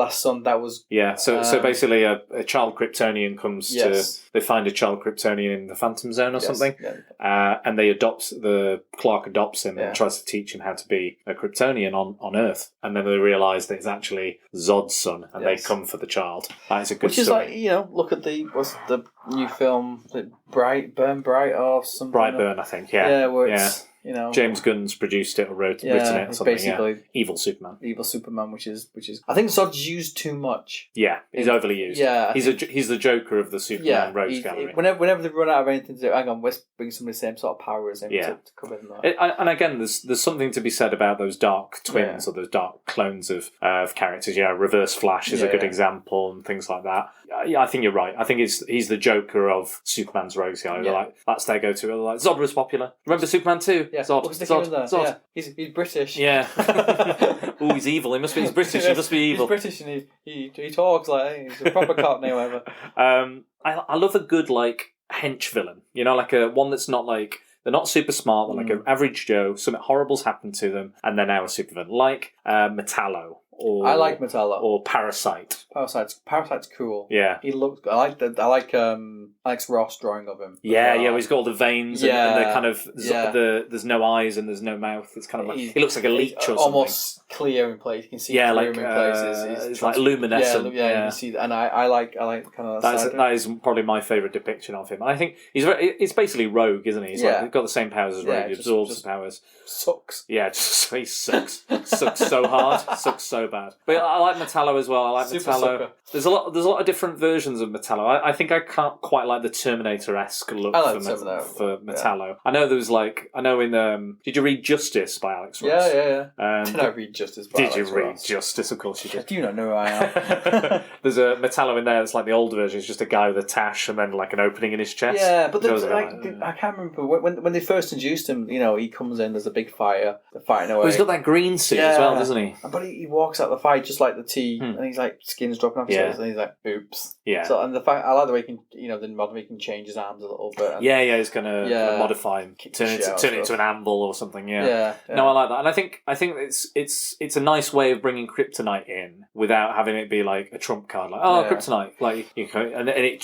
D: That was
E: So basically, a child Kryptonian comes to. They find a child Kryptonian in the Phantom Zone or something, and they adopt Clark adopts him and tries to teach him how to be a Kryptonian on Earth, and then they realise that it's actually Zod's son, and they come for the child. That is a good story.
D: Which is like, look at what's the new film, Burn Bright or something?
E: Brightburn, I think. Yeah,
D: yeah, where it's
E: James Gunn's produced it or written it or something.
D: Basically
E: Evil Superman,
D: which is I think Zod's used too much.
E: Yeah, he's overly used.
D: Yeah,
E: he's the Joker of the Superman Rogues Gallery.
D: Whenever they run out of anything to do, hang on, let's bring some of the same sort of power as him to come in there.
E: And again, there's something to be said about those dark twins or those dark clones of characters. Yeah, Reverse Flash is a good example, and things like that. Yeah, I think you're right. I think he's the Joker of Superman's Rogues Gallery. Yeah. Like, that's their go-to. Like, Zod was popular. Remember Superman 2?
D: Yeah.
E: Zod.
D: Yeah. He's British.
E: Yeah. Oh, he's evil. He's British. He must be evil.
D: He's British and he talks like he's a proper cockney or whatever.
E: I love a good like hench villain. Like a one that's not like. They're not super smart. They're like an average Joe. Something horrible's happened to them, and they're now a supervillain. Like Metallo.
D: I like Metallo.
E: Or Parasite.
D: Parasite's cool.
E: Yeah.
D: He looks. I like Alex Ross drawing of him.
E: Yeah. He's got all the veins and the kind of there's no eyes and there's no mouth. It's kind of like he looks like a leech or something.
D: Almost clear in place. You can see clear in places.
E: It's like luminescent.
D: Yeah, you can see that. And I like kind of
E: that is probably my favourite depiction of him. I think he's basically Rogue, isn't he? He's got the same powers as Rogue. He absorbs his powers.
D: Sucks.
E: Yeah, he sucks. Sucks so hard. Sucks so bad. But I like Metallo as well. I like
D: Super
E: Metallo.
D: sucker.
E: There's a lot of different versions of Metallo. I think I can't quite like the Terminator-esque look for Metallo. Yeah. I know in did you read Justice by Alex Ross?
D: Yeah. Did I read Justice by Alex Ross?
E: Did you read Justice? Of course you did.
D: Do you not know who I am?
E: There's a Metallo in there that's like the old version. It's just a guy with a tash and then like an opening in his chest.
D: Yeah, but I can't remember when they first introduced him. He comes in, there's a big fire, they're fighting away.
E: Well, he's got that green suit as well, doesn't he?
D: But he walks out the fight just like the tea, and he's like skin's dropping off his face, and he's like, "Oops."
E: Yeah.
D: So and the fact I like the way he can, the modern way he can change his arms a little bit. And,
E: he's gonna modify him, turn it into an anvil or something. Yeah. No, I like that, and I think it's a nice way of bringing kryptonite in without having it be like a trump card, like kryptonite, like and it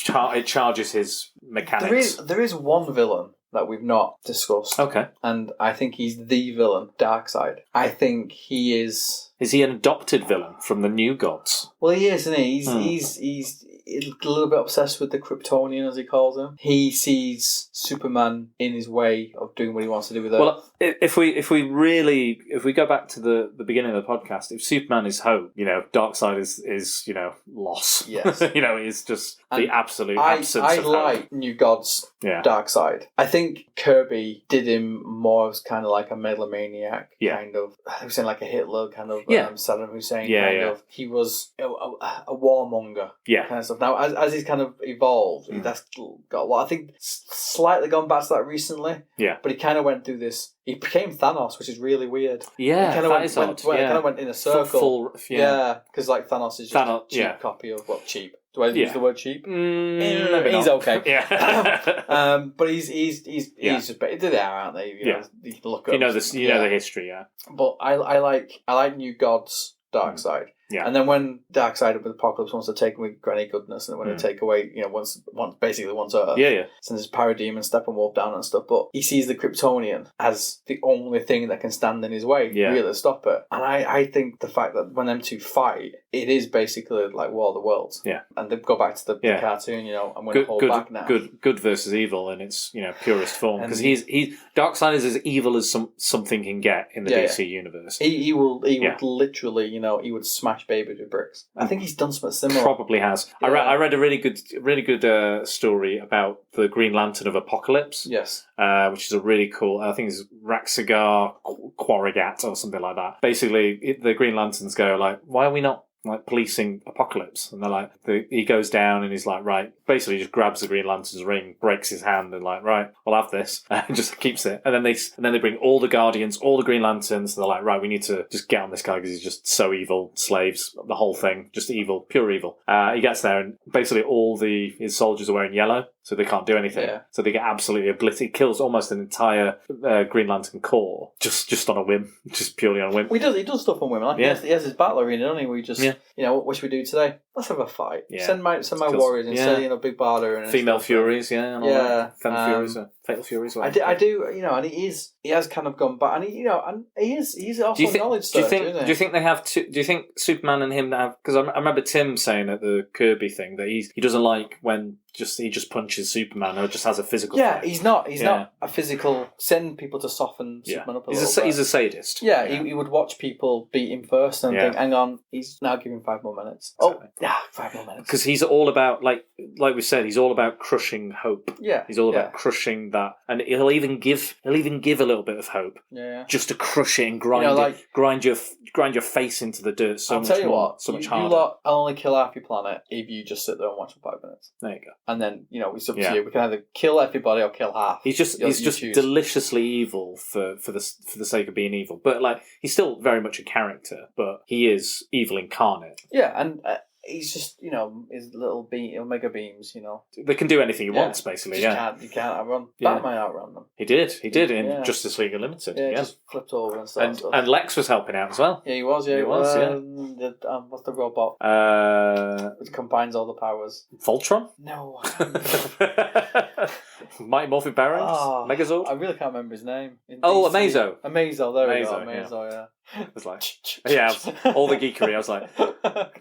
E: charges his mechanics.
D: There is one villain that we've not discussed.
E: Okay.
D: And I think he's the villain, Darkseid. I think he is...
E: Is he an adopted villain from the New Gods?
D: Well, he is, isn't he? He's a little bit obsessed with the Kryptonian, as he calls him. He sees Superman in his way of doing what he wants to do with Earth.
E: Well, if we go back to the beginning of the podcast, if Superman is hope, Darkseid is loss.
D: Yes.
E: He's just the absolute absence of hope.
D: I like New Gods Darkseid. I think Kirby did him more as kind of like a megalomaniac, kind of. I was saying like a Hitler kind of. Saddam Hussein kind of. He was a warmonger kind of stuff. Now, as he's kind of evolved, that's got a lot. I think slightly gone back to that recently.
E: Yeah.
D: But he kind of went through this. He became Thanos, which is really weird.
E: Yeah,
D: he kind of went in a circle. Because like Thanos is just a cheap copy of cheap. Do I use the word cheap? He's okay.
E: Yeah.
D: But he's just they're there, aren't they? You know the
E: history,
D: But I like New Gods Darkseid.
E: Yeah.
D: And then when Darkseid with Apocalypse wants to take away Granny Goodness, and when they take away, once Earth.
E: Yeah.
D: Since his Parademon Steppenwolf down and stuff, but he sees the Kryptonian as the only thing that can stand in his way, really, to stop it. And I think the fact that when them two fight, it is basically like War of the Worlds.
E: Yeah.
D: And they go back to the cartoon, I'm going to hold back now.
E: Good versus evil in its purest form, because Darkseid is as evil as something can get in the DC universe.
D: He would literally, he would smash babies with bricks. I think he's done something similar.
E: Probably has. Yeah. I read a really good story about the Green Lantern of Apocalypse.
D: Yes.
E: Which is a really cool. I think it's Raxagar Quarrigat or something like that. Basically, the Green Lanterns go like, "Why are we not like policing Apocalypse?" And they're like, he goes down and he's like, right, basically just grabs the Green Lantern's ring, breaks his hand, and like, right, I'll have this, and just keeps it. And then they bring all the Guardians, all the Green Lanterns, and they're like, right, we need to just get on this guy because he's just so evil, slaves, the whole thing, just evil, pure evil. He gets there and basically all his soldiers are wearing yellow, so they can't do anything. Yeah. So they get absolutely obliterated. He kills almost an entire Green Lantern corps just on a whim, just purely on a whim.
D: He does stuff on whim. Like he has his battle arena, doesn't he? We just, what should we do today? Let's have a fight. Yeah. Send my warriors and say, big battle arena.
E: Female Furies,
D: And
E: Femme Furies, Fatal Furies.
D: I do, and he has kind of gone back, and he's also knowledge searcher, isn't he?
E: Do you think they have to? Do you think Superman and him have? Because I remember Tim saying at the Kirby thing that he doesn't like when he just punches Superman or just has a physical fight.
D: He's not a physical send people to soften Superman up a little bit.
E: He's a sadist.
D: Yeah, he would watch people beat him first and think, hang on, he's now giving 5 more minutes. Exactly. 5 more minutes.
E: Because he's all about, like we said, he's all about crushing hope.
D: Yeah.
E: He's all about crushing that, and he'll even give a little bit of hope.
D: Yeah.
E: Just to crush it and grind your face into the dirt so much more, so much harder.
D: You lot only kill half your planet if you just sit there and watch for 5 minutes.
E: There you go.
D: And then, it's up to you. We can either kill everybody or kill half.
E: He's just deliciously evil for the sake of being evil. But he's still very much a character, but he is evil incarnate.
D: Yeah, and he's just, his little omega beams,
E: They can do anything he wants, basically,
D: You can't outrun. Batman outrun them.
E: He did in Justice League Unlimited.
D: Yeah, just flipped over and stuff.
E: And Lex was helping out as well.
D: Yeah, he was, yeah. What's the robot? Which combines all the powers.
E: Voltron?
D: No.
E: Mighty Morphin Baron? Megazord?
D: I really can't remember his name.
E: Amazo.
D: Amazo, there we go. Amazo, yeah.
E: It was like, all the geekery. I was like,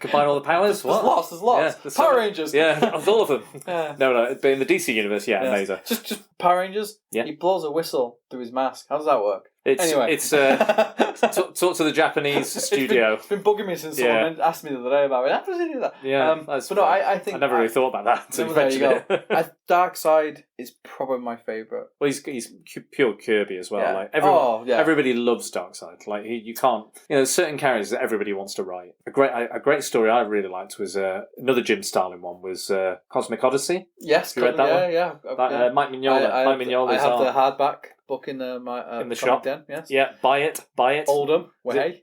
E: combine all the powers? What?
D: There's lots.
E: Yeah,
D: Power Rangers.
E: Yeah, of all of them. No, but in the DC universe, Amazo.
D: Just Power Rangers.
E: Yeah.
D: He blows a whistle through his mask. How does that work?
E: Anyway, talk to the Japanese studio.
D: It's been bugging me since someone asked me the other day about it. How does he do that?
E: Yeah,
D: but no, I think
E: I never really thought about that.
D: There you go. Darkseid is probably my favourite.
E: Well, he's pure Kirby as well.
D: Yeah.
E: Like everybody loves Darkseid. Like you can't, certain characters that everybody wants to write. A great story I really liked was another Jim Starlin one was Cosmic Odyssey.
D: Yes,
E: you read that one?
D: Yeah.
E: Mike Mignola. Mike Mignola.
D: I have the hardback book in
E: the shop.
D: Den, yes.
E: Yeah, buy it.
D: Oldham.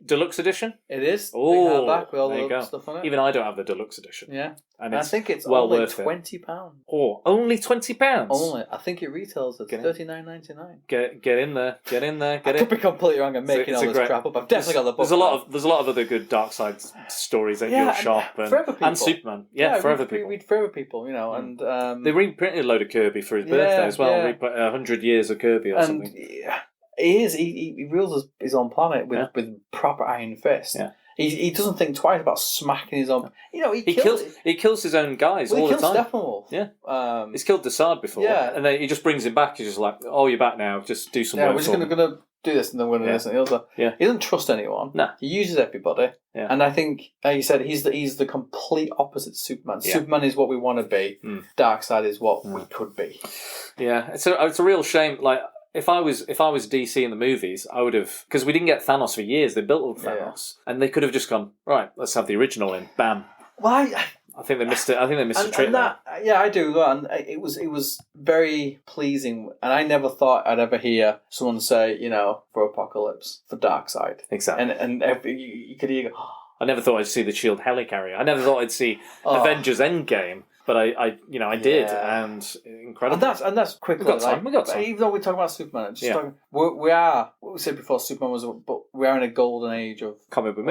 E: Deluxe edition?
D: It is.
E: Oh,
D: hardback with all
E: there you
D: the
E: go.
D: stuff on it.
E: Even I don't have the deluxe edition.
D: Yeah.
E: And
D: I think it's
E: well
D: only
E: worth
D: £20.
E: Oh, only £20?
D: Only. I think it retails at $39.99.
E: Get in there.
D: I could be completely wrong and making all this crap up. I've definitely got the book.
E: There's a lot of other good Darkseid stories at your shop and Superman. Forever people.
D: Read Forever People, and
E: they reprinted a load of Kirby for his birthday as well. They put 100 years of Kirby or something.
D: He is. He rules his own planet with proper iron fist.
E: Yeah.
D: He doesn't think twice about smacking his own.
E: He kills his own guys all the time.
D: Steppenwolf.
E: Yeah. He's killed Darkseid before.
D: Yeah.
E: And then he just brings him back. He's just like, oh, you're back now. Just do some work.
D: We're just going to do this and then win this and the other.
E: Yeah.
D: He doesn't trust anyone.
E: No.
D: He uses everybody.
E: Yeah.
D: And I think, like you said, he's the complete opposite to Superman.
E: Yeah.
D: Superman is what we want to be. Darkseid is what we could be.
E: Yeah. It's a real shame. Like, If I was DC in the movies, I would have, because we didn't get Thanos for years. They built up Thanos, and they could have just gone, right, let's have the original in. Bam.
D: Why?
E: I think they missed it. I think they missed a trick there.
D: Yeah, I do. And it was very pleasing, and I never thought I'd ever hear someone say, for Apocalypse, for Darkseid.
E: Exactly.
D: And you could hear.
E: I never thought I'd see the Shield helicarrier. I never thought I'd see Avengers Endgame. But I did, and incredible.
D: And that's quickly.
E: We got time.
D: Even though we're talking about Superman, we said before Superman was, but we are in a golden age of
E: comic book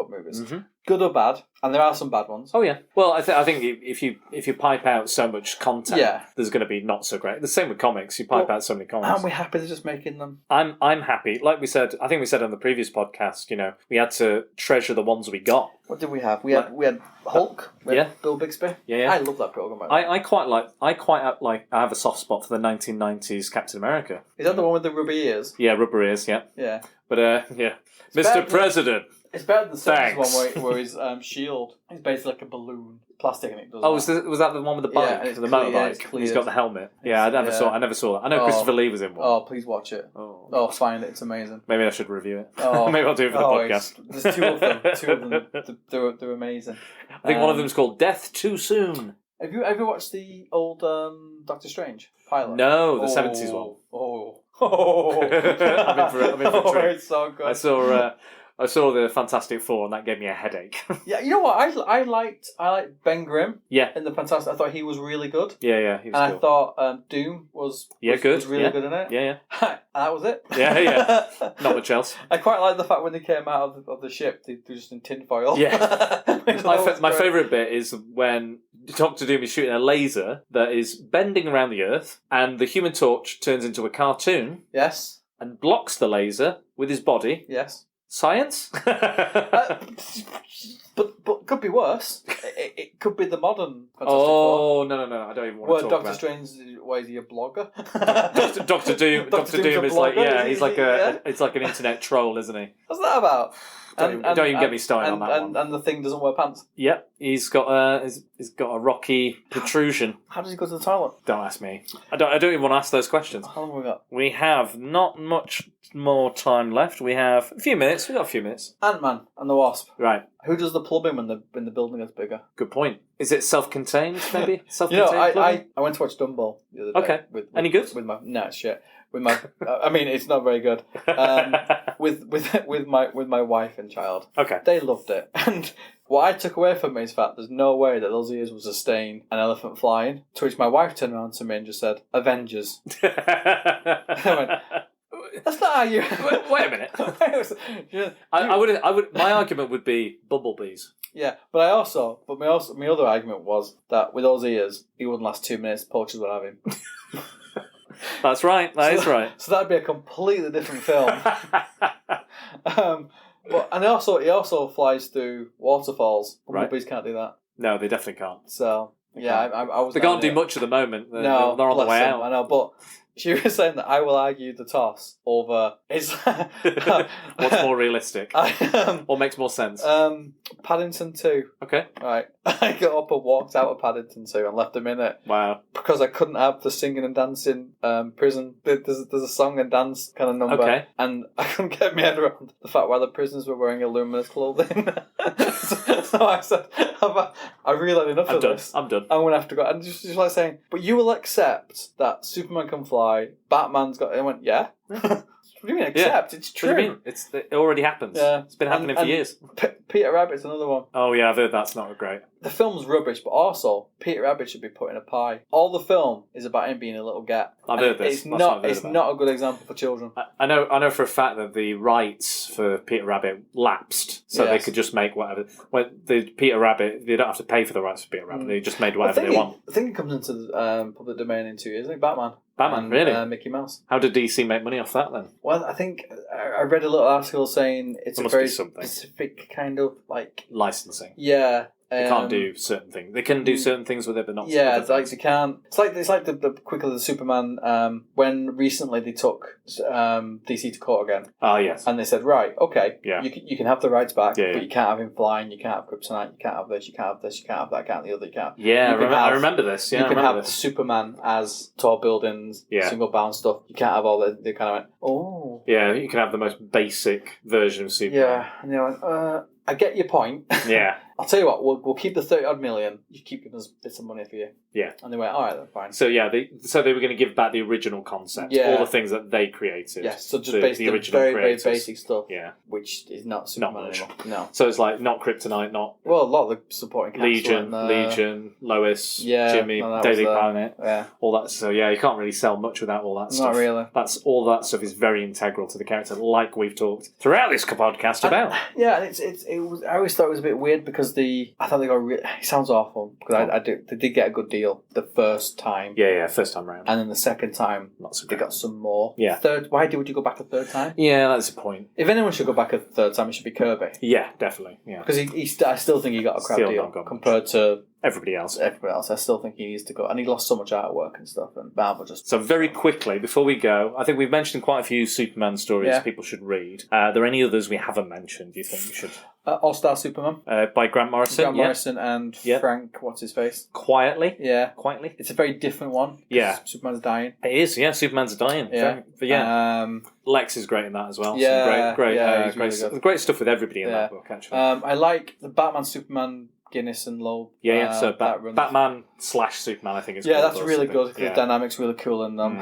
E: movies.
D: Mm-hmm. Good or bad, and there are some bad ones.
E: Oh yeah. Well, I think if you pipe out so much content, there's going to be not so great. The same with comics. You pipe out so many comics.
D: Aren't we happy they're just making them?
E: I'm happy. Like we said, I think we said on the previous podcast. We had to treasure the ones we got.
D: What did we have? We had Hulk. We had Bill Bixby.
E: Yeah.
D: I love that program.
E: I quite like. I have a soft spot for the 1990s Captain America.
D: Is that the one with the rubber ears?
E: Yeah, rubber ears. Yeah.
D: Yeah.
E: But Mr. President.
D: It's better than the second one where his shield is basically like a balloon, plastic, and it does.
E: Was that the one with the bike, the motorbike? He's got the helmet. Yeah, I never saw that. I know Christopher Lee was in one.
D: Oh, please watch it. Oh, find it. It's amazing.
E: Maybe I should review it.
D: Oh,
E: maybe I'll do it for the podcast.
D: There's two of them. They're amazing.
E: I think one of them's called Death Too Soon.
D: Have you ever watched the old Doctor Strange pilot?
E: No, the 70s one.
D: I'm in for
E: a treat.
D: It's so good.
E: I saw the Fantastic Four, and that gave me a headache.
D: Yeah, you know what? I liked Ben Grimm.
E: Yeah.
D: In the Fantastic, I thought he was really good.
E: Yeah, he was
D: and
E: cool.
D: I thought Doom was really good in it.
E: Yeah.
D: And that was it.
E: Yeah. Not much else.
D: I quite like the fact when they came out of the ship, they were just in tinfoil.
E: Yeah. My favourite bit is when Doctor Doom is shooting a laser that is bending around the Earth, and the Human Torch turns into a cartoon.
D: Yes.
E: And blocks the laser with his body.
D: Yes.
E: Science?
D: But could be worse. It could be the modern Fantastic
E: Four. No, I don't even want to talk
D: Doctor
E: about
D: Strange, why is he a blogger?
E: Doctor Doom is like, he's like it's like an internet troll, isn't he?
D: What's that about?
E: Don't even get me started on that one.
D: And the Thing doesn't wear pants.
E: Yep, he's got a rocky protrusion.
D: How does he go to the toilet?
E: Don't ask me. I don't even want to ask those questions.
D: How long have we got?
E: We have not much more time left. We have a few minutes. We've got a few minutes.
D: Ant-Man and the Wasp.
E: Right.
D: Who does the plumbing when the building gets bigger?
E: Good point. Is it self-contained, maybe?
D: I went to watch Dumbo the other day.
E: Okay. Any good?
D: With my... No, shit. With my... I mean, it's not very good. With my wife and child.
E: Okay.
D: They loved it. And what I took away from it is that there's no way that those ears will sustain an elephant flying. To which my wife turned around to me and just said, Avengers. I went... That's not how you...
E: Wait a minute. I would. My argument would be bumblebees.
D: Yeah, but my other argument was that with those ears, he wouldn't last 2 minutes. Poachers would have him.
E: That's right. That is right.
D: So that'd be a completely different film. But he also flies through waterfalls. Bumblebees can't do that.
E: No, they definitely can't.
D: So I was.
E: They can't do much at the moment. They're on the way out.
D: I know, but. She was saying that I will argue the toss over is
E: what's more realistic or makes more sense.
D: Paddington 2.
E: Okay.
D: Right. I got up and walked out of Paddington 2 and left him in it.
E: Wow.
D: Because I couldn't have the singing and dancing prison. There's a song and dance kind of number.
E: Okay.
D: And I couldn't get my head around the fact why the prisoners were wearing luminous clothing. So I said, I've really had enough of this.
E: I'm done.
D: I'm going to have to go. And just like saying, but you will accept that Superman can fly, Batman's got... I went, yeah. What do you mean accept? Yeah. It's true.
E: What do you mean? It already happens. Yeah. It's been happening for years.
D: Peter Rabbit's another one.
E: Oh yeah, I've heard that's not great.
D: The film's rubbish, but also Peter Rabbit should be put in a pie. All the film is about him being a little get.
E: I've heard this.
D: It's not a good example for children.
E: I know for a fact that the rights for Peter Rabbit lapsed, so they could just make whatever. When the Peter Rabbit, they don't have to pay for the rights for Peter Rabbit. They just made whatever they want.
D: I think it comes into public domain in 2 years. I think Batman,
E: really?
D: Mickey Mouse.
E: How did DC make money off that then?
D: Well, I think I read a little article saying it's a very specific kind of like
E: licensing.
D: Yeah.
E: They can't do certain things. They can do certain things with it, but not.
D: Yeah, it's like they can't. It's like the quicker the Superman. When recently they took DC to court again.
E: Oh yes.
D: And they said, right, okay,
E: yeah,
D: you can have the rights back, but you can't have him flying. You can't have kryptonite. You can't have this. You can't have this. You can't have that. Can't the other. You can't.
E: Yeah, I remember this. Yeah,
D: you can have Superman as tall buildings, single bound stuff. You can't have all the. They kind of went, oh.
E: Yeah, you can have the most basic version of Superman.
D: Yeah, and they went, I get your point.
E: Yeah.
D: I'll tell you what, we'll keep the 30-odd million. You keep giving us bits of money for you.
E: Yeah.
D: And they went, all right, then, fine.
E: So yeah, they were going to give back the original concept, all the things that they created.
D: Yes, so just
E: the
D: basically
E: original
D: very,
E: creators.
D: very basic stuff.
E: Yeah.
D: Which is not Superman
E: much.
D: anymore. No.
E: So it's like not Kryptonite, not
D: Well, a lot of the supporting cast
E: Legion, Lois,
D: Yeah,
E: Jimmy,
D: no, that
E: Daily
D: was,
E: Planet, all that. So yeah, you can't really sell much without all that stuff.
D: Not really.
E: That's all that stuff is very integral to the character, like we've talked throughout this podcast about.
D: Yeah, and it was. I always thought it was a bit weird because I thought they got it sounds awful because they did get a good deal the first time.
E: Yeah, first time round.
D: And then the second time,
E: not so
D: they got some more.
E: Yeah.
D: Third, would you go back a third time?
E: Yeah, that's the point.
D: If anyone should go back a third time, it should be Kirby.
E: Yeah, definitely. Yeah,
D: because I still think he got a crap deal compared to
E: everybody else.
D: I still think he needs to go, and he lost so much artwork and stuff. And Marvel just.
E: So very quickly before we go, I think we've mentioned quite a few Superman stories people should read. Are there any others we haven't mentioned? Do you think we should?
D: All-Star Superman
E: by Grant Morrison.
D: Grant Morrison and Frank, what's his face?
E: Quietly.
D: It's a very different one.
E: Yeah,
D: Superman's dying.
E: It is. Yeah, Superman's dying.
D: Yeah,
E: Lex is great in that as well.
D: Yeah,
E: Some great stuff with everybody in that book. Actually,
D: I like the Batman, Superman, Guinness and Loeb.
E: So Batman / Superman, I think it's
D: that's really good. The dynamics really cool in them.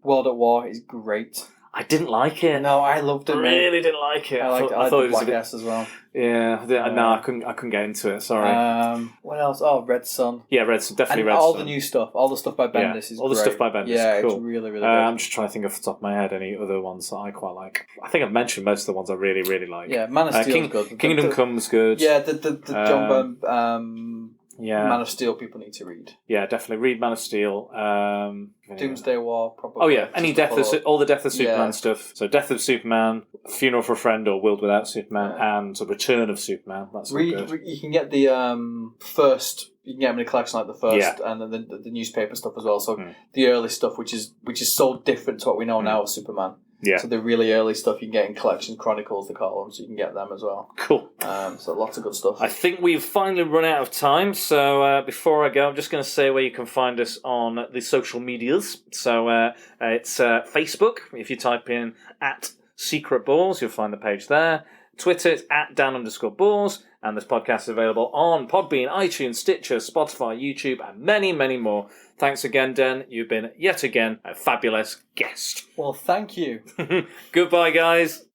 D: World at War is great.
E: I didn't like it.
D: No, I loved it.
E: Really didn't like it.
D: I thought it was Black S as well.
E: Yeah, no, I couldn't get into it. Sorry.
D: What else? Oh, Red Son.
E: Yeah, Red Son, definitely
D: and
E: Red Son.
D: all the new stuff, all the stuff by Bendis is
E: all the
D: great.
E: stuff by Bendis.
D: Yeah,
E: cool.
D: it's really, really good.
E: I'm just trying to think off the top of my head any other ones that I quite like. I think I've mentioned most of the ones I really, really like.
D: Yeah, Man of Steel is good.
E: Kingdom Come's good.
D: Yeah, the John Byrne Man of Steel people need to read.
E: Yeah, definitely read Man of Steel.
D: Doomsday War, probably.
E: Oh yeah, all the Death of Superman stuff. So Death of Superman, Funeral for a Friend or World Without Superman, and The Return of Superman. That's all good.
D: You can get the first. You can get them in a collection like the first, and then the newspaper stuff as well. So the early stuff, which is so different to what we know now of Superman.
E: Yeah.
D: So the really early stuff you can get in Collection Chronicles, they call them, so you can get them as well.
E: Cool.
D: So lots of good stuff.
E: I think we've finally run out of time, so before I go, I'm just going to say where you can find us on the social medias. So it's Facebook. If you type in @SecretBalls, you'll find the page there. Twitter is @Dan_Balls, and this podcast is available on Podbean, iTunes, Stitcher, Spotify, YouTube, and many, many more. Thanks again, Dan. You've been, yet again, a fabulous guest.
D: Well, thank you.
E: Goodbye, guys.